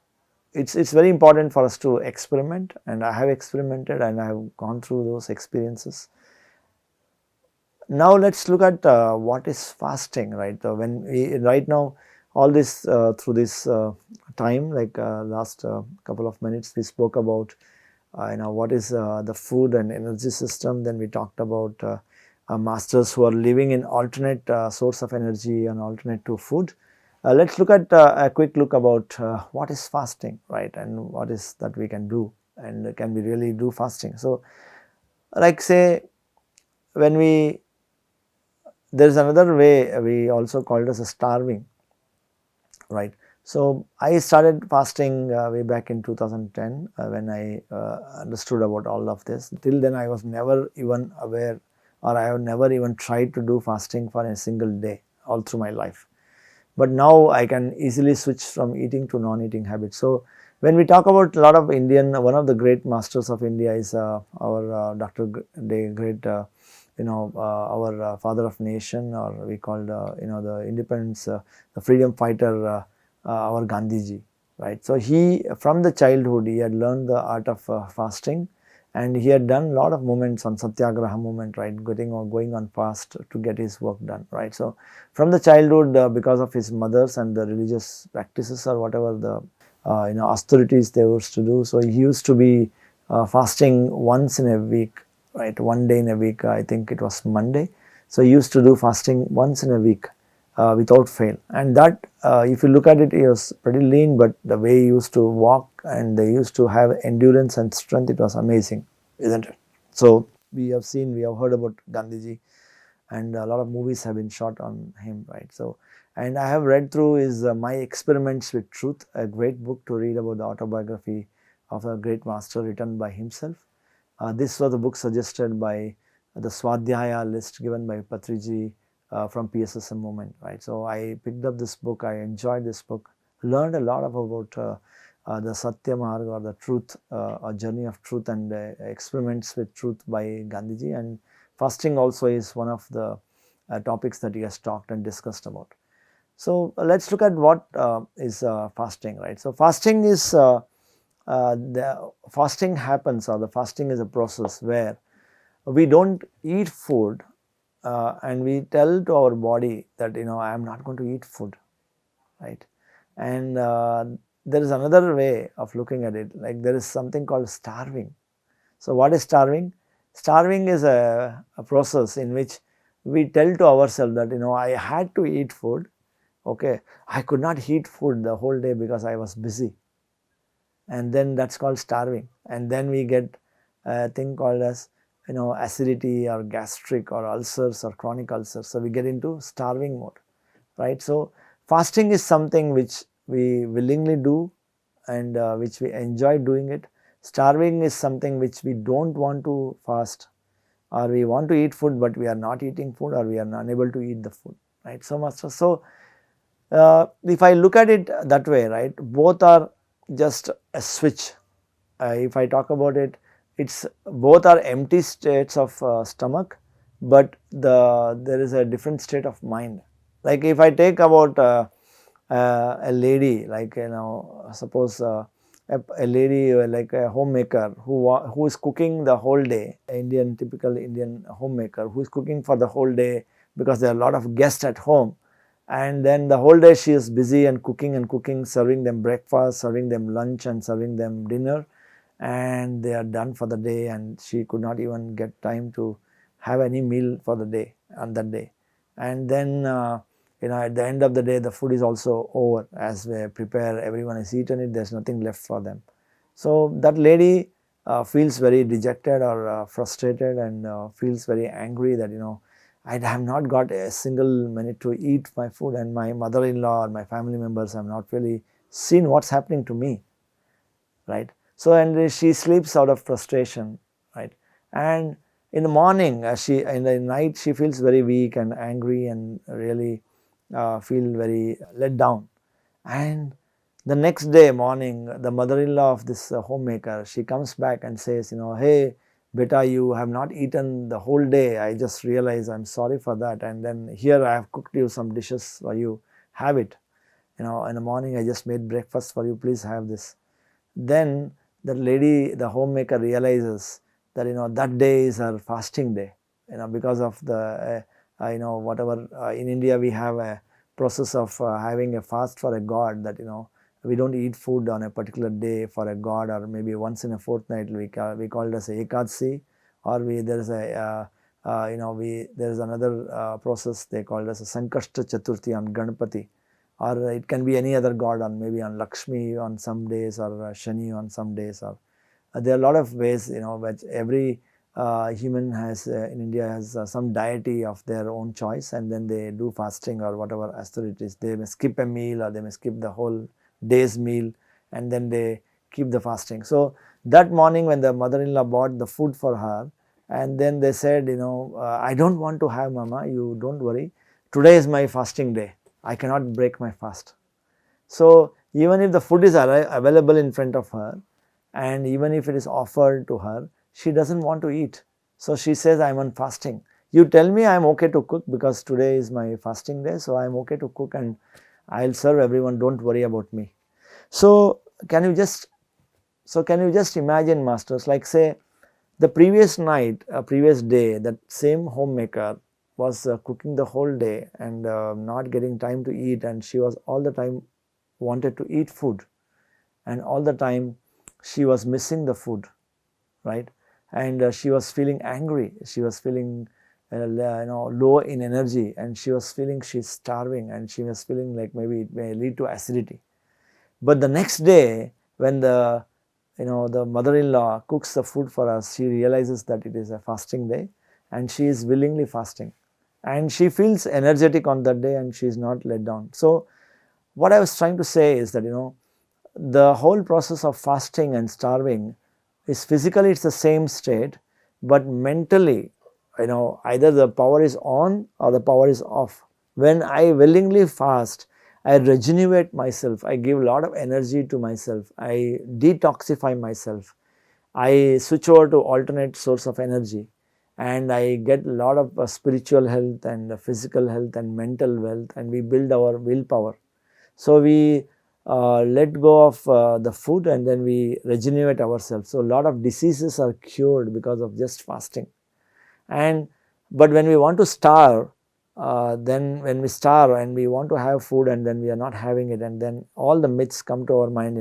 it's very important for us to experiment, and I have experimented and I have gone through those experiences. Now let's look at what is fasting, right? When we right now, all this through this time, like last couple of minutes, we spoke about what is the food and energy system. Then we talked about masters who are living in alternate source of energy and alternate to food. Let's look at a quick look about what is fasting, right, and what is that we can do, and can we really do fasting. So like, say, when there is another way, we also call it as a starving, right? So I started fasting way back in 2010 when I understood about all of this. Till then I was never even aware, or I have never even tried to do fasting for a single day all through my life. But now I can easily switch from eating to non-eating habits. So when we talk about a lot of Indian, one of the great masters of India is our Dr. De Great, our father of nation, or we called, the independence, the freedom fighter, our Gandhiji, right? So he, from the childhood, he had learned the art of fasting, and he had done a lot of movements on Satyagraha movement, right, going on fast to get his work done, right? So from the childhood, because of his mothers and the religious practices, or whatever the austerities they used to do, so he used to be fasting once in a week, right? One day in a week, I think it was Monday. So he used to do fasting once in a week without fail. And that, if you look at it, he was pretty lean, but the way he used to walk and they used to have endurance and strength, it was amazing, isn't it? So we have heard about Gandhiji, and a lot of movies have been shot on him, right? So, and I have read through his My Experiments with Truth, a great book to read about the autobiography of a great master written by himself. This was a book suggested by the Swadhyaya list given by Patriji from PSSM movement, right? So I picked up this book, I enjoyed this book, learned a lot about the Satya Marg or the truth, a journey of truth and experiments with truth by Gandhiji. And fasting also is one of the topics that he has talked and discussed about. So let's look at what is fasting, right? So fasting is the fasting happens, or the fasting is a process where we don't eat food and we tell to our body that I am not going to eat food, right? And there is another way of looking at it, like there is something called starving. So what is starving? Starving is a process in which we tell to ourselves that I had to eat food, okay, I could not eat food the whole day because I was busy, and then that's called starving. And then we get a thing called as acidity or gastric or ulcers or chronic ulcers. So we get into starving mode, right? So fasting is something which we willingly do and which we enjoy doing it. Starving is something which we don't want to fast, or we want to eat food but we are not eating food, or we are unable to eat the food, right? So much so if I look at it that way, right, both are just a switch. If I talk about it, it's both are empty states of stomach, but there is a different state of mind. Like if I take about a lady, like suppose a lady like a homemaker who is cooking the whole day, typical Indian homemaker who is cooking for the whole day because there are a lot of guests at home, and then the whole day she is busy and cooking, serving them breakfast, serving them lunch and serving them dinner, and they are done for the day, and she could not even get time to have any meal for the day on that day. And then at the end of the day the food is also over. As we prepare, everyone has eaten it, there's nothing left for them. So that lady feels very dejected or frustrated, and feels very angry that I have not got a single minute to eat my food, and my mother-in-law or my family members have not really seen what's happening to me, right? So and she sleeps out of frustration, right? And in the morning, in the night, she feels very weak and angry and really feel very let down. And the next day morning, the mother-in-law of this homemaker, she comes back and says, hey, beta, you have not eaten the whole day. I just realized, I'm sorry for that. And then here I have cooked you some dishes for you. Have it. In the morning I just made breakfast for you. Please have this. Then the lady, the homemaker, realizes that that day is her fasting day. Because of the whatever in India we have a process of having a fast for a god, that we don't eat food on a particular day for a god, or maybe once in a fortnight. We call it as a Ekadasi, or there is a there is another process they call it as a Sankashta Chaturthi on Ganpati, or it can be any other god, on maybe on Lakshmi on some days, or Shani on some days, or there are a lot of ways which every human has in India has some deity of their own choice, and then they do fasting or whatever authorities. They may skip a meal, or they may skip the whole day's meal, and then they keep the fasting. So that morning when the mother-in-law bought the food for her, and then they said, I don't want to have, mama, you don't worry, today is my fasting day, I cannot break my fast. So even if the food is available in front of her, and even if it is offered to her, she doesn't want to eat. So she says, I'm on fasting. You tell me I'm okay to cook because today is my fasting day, so I'm okay to cook and I'll serve everyone, don't worry about me. So can you just imagine, masters, like say the previous night, previous day, that same homemaker was cooking the whole day and not getting time to eat, and she was all the time wanted to eat food, and all the time she was missing the food, right? And she was feeling angry, she was feeling low in energy, and she was feeling she's starving, and she was feeling like maybe it may lead to acidity. But the next day when the mother-in-law cooks the food for us, she realizes that it is a fasting day, and she is willingly fasting, and she feels energetic on that day, and she is not let down. So what I was trying to say is that the whole process of fasting and starving is physically it's the same state, but mentally either the power is on or the power is off. When I willingly fast, I regenerate myself, I give a lot of energy to myself, I detoxify myself, I switch over to alternate source of energy, and I get a lot of spiritual health and physical health and mental wealth, and we build our willpower. So we let go of the food and then we regenerate ourselves. So a lot of diseases are cured because of just fasting. And but when we want to starve, then when we starve and we want to have food and then we are not having it, and then all the myths come to our mind.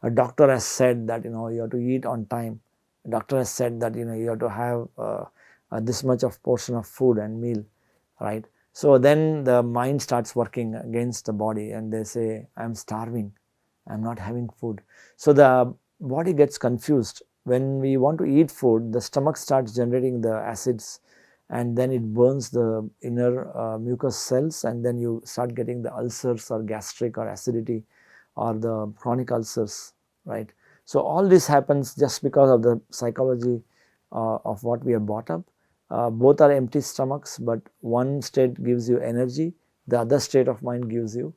A doctor has said that you have to eat on time. A doctor has said that you have to have this much of portion of food and meal, right? So then the mind starts working against the body and they say, I'm starving, I'm not having food. So the body gets confused. When we want to eat food, the stomach starts generating the acids and then it burns the inner mucous cells, and then you start getting the ulcers or gastric or acidity or the chronic ulcers, right? So all this happens just because of the psychology of what we are brought up. Both are empty stomachs, but one state gives you energy, the other state of mind gives you,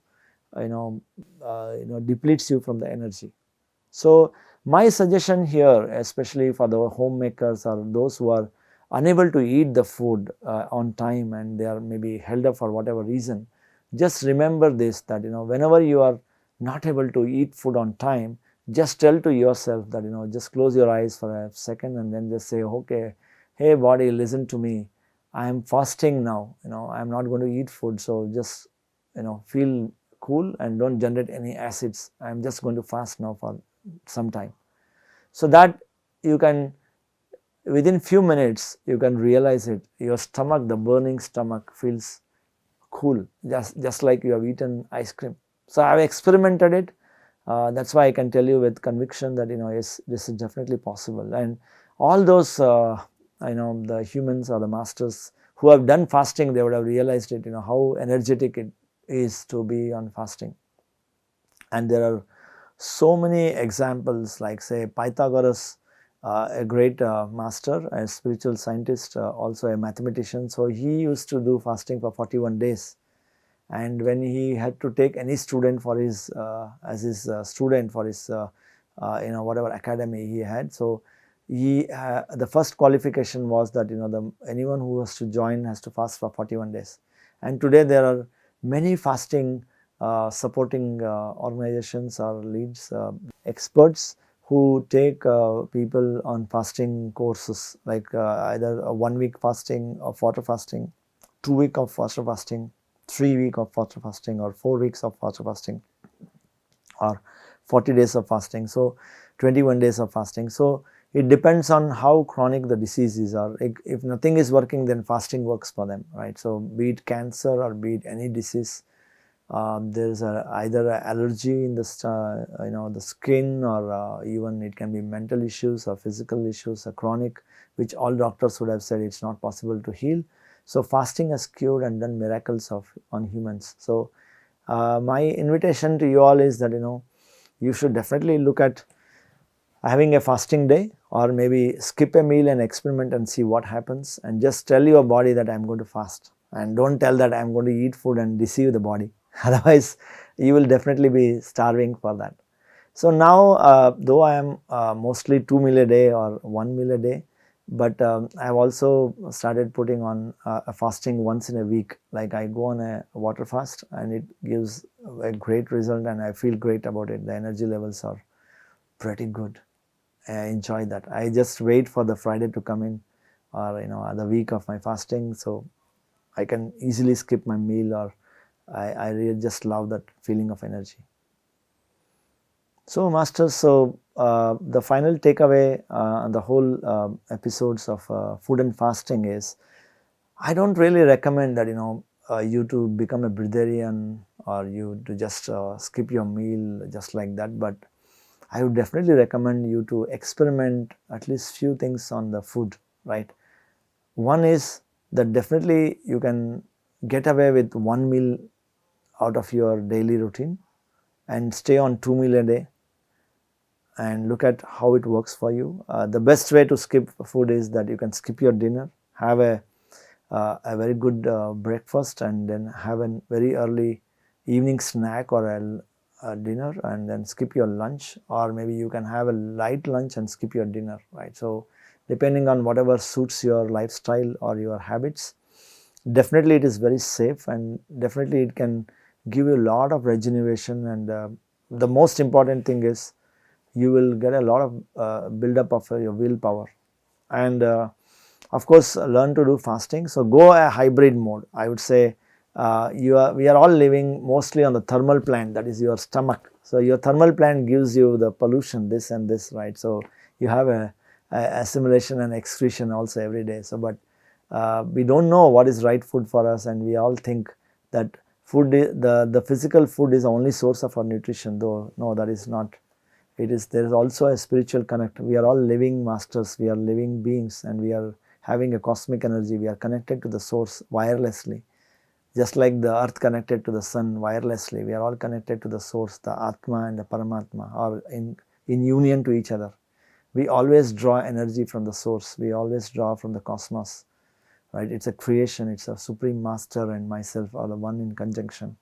depletes you from the energy. So my suggestion here, especially for the homemakers or those who are unable to eat the food on time and they are maybe held up for whatever reason, just remember this, that whenever you are not able to eat food on time, just tell to yourself that just close your eyes for a second and then just say, okay, hey body, listen to me, I am fasting now, I am not going to eat food, so just feel cool and don't generate any acids, I am just going to fast now for some time. So that you can, within few minutes you can realize it, your stomach, the burning stomach feels cool, just like you have eaten ice cream. So I have experimented it. That's why I can tell you with conviction that yes, this is definitely possible. And all those the humans or the masters who have done fasting, they would have realized it, how energetic it is to be on fasting. And there are so many examples, like say Pythagoras, a great master, a spiritual scientist, also a mathematician. So he used to do fasting for 41 days. And when he had to take any student for his as his student for his whatever academy he had, so he the first qualification was that anyone who has to join has to fast for 41 days. And today there are many fasting supporting organizations or leads, experts who take people on fasting courses, like either a 1 week fasting of water fasting, 2 week of water fasting, 3 week of water fasting, or 4 weeks of water fasting, or 40 days of fasting, so 21 days of fasting. So it depends on how chronic the disease is, or if nothing is working, then fasting works for them, right? So be it cancer or be it any disease, there is either an allergy in the the skin, or even it can be mental issues or physical issues, chronic, which all doctors would have said it's not possible to heal. So fasting has cured and done miracles on humans. So my invitation to you all is that you should definitely look at having a fasting day, or maybe skip a meal and experiment and see what happens, and just tell your body that I'm going to fast, and don't tell that I'm going to eat food and deceive the body. Otherwise you will definitely be starving for that. So now though I am mostly 2 meal a day or 1 meal a day, but I have also started putting on a fasting once in a week. Like I go on a water fast and it gives a great result and I feel great about it. The energy levels are pretty good. I enjoy that. I just wait for the Friday to come in, or the week of my fasting, so I can easily skip my meal, or I really just love that feeling of energy. So masters, so the final takeaway on the whole episodes of food and fasting is, I don't really recommend that you to become a breatharian, or you to just skip your meal just like that, but I would definitely recommend you to experiment at least few things on the food, right? One is that definitely you can get away with 1 meal out of your daily routine and stay on 2 meal a day and look at how it works for you. The best way to skip food is that you can skip your dinner, have a very good breakfast, and then have a very early evening snack or a dinner and then skip your lunch, or maybe you can have a light lunch and skip your dinner, right? So depending on whatever suits your lifestyle or your habits, definitely it is very safe, and definitely it can give you a lot of regeneration, and the most important thing is you will get a lot of build-up of your willpower. And of course, learn to do fasting. So go a hybrid mode. I would say we are all living mostly on the thermal plant, that is your stomach. So your thermal plant gives you the pollution, this and this, right? So you have a assimilation and excretion also every day. So but we don't know what is right food for us, and we all think that the physical food is the only source of our nutrition, though no, that is not. It is, there is also a spiritual connect. We are all living masters, we are living beings, and we are having a cosmic energy. We are connected to the source wirelessly, just like the earth connected to the sun wirelessly. We are all connected to the source, the Atma and the Paramatma, or in union to each other. We always draw energy from the source, we always draw from the cosmos, right? It's a creation, it's a supreme master and myself are the one in conjunction.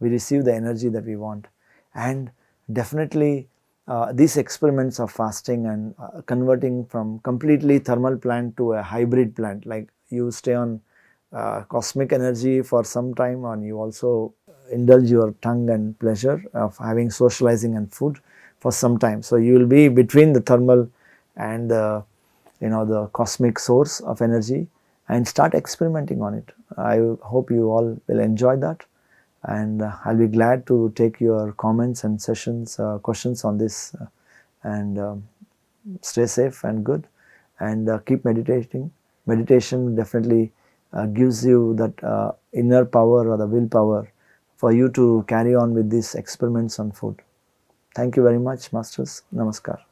We receive the energy that we want. And definitely these experiments of fasting and converting from completely thermal plant to a hybrid plant, like you stay on cosmic energy for some time, and you also indulge your tongue and pleasure of having socializing and food for some time. So you will be between the thermal and the, you know, the cosmic source of energy, and start experimenting on it. I hope you all will enjoy that, and I'll be glad to take your comments and sessions, questions on this, and stay safe and good, and keep meditating. Meditation definitely gives you that inner power or the willpower for you to carry on with these experiments on food. Thank you very much, Masters. Namaskar.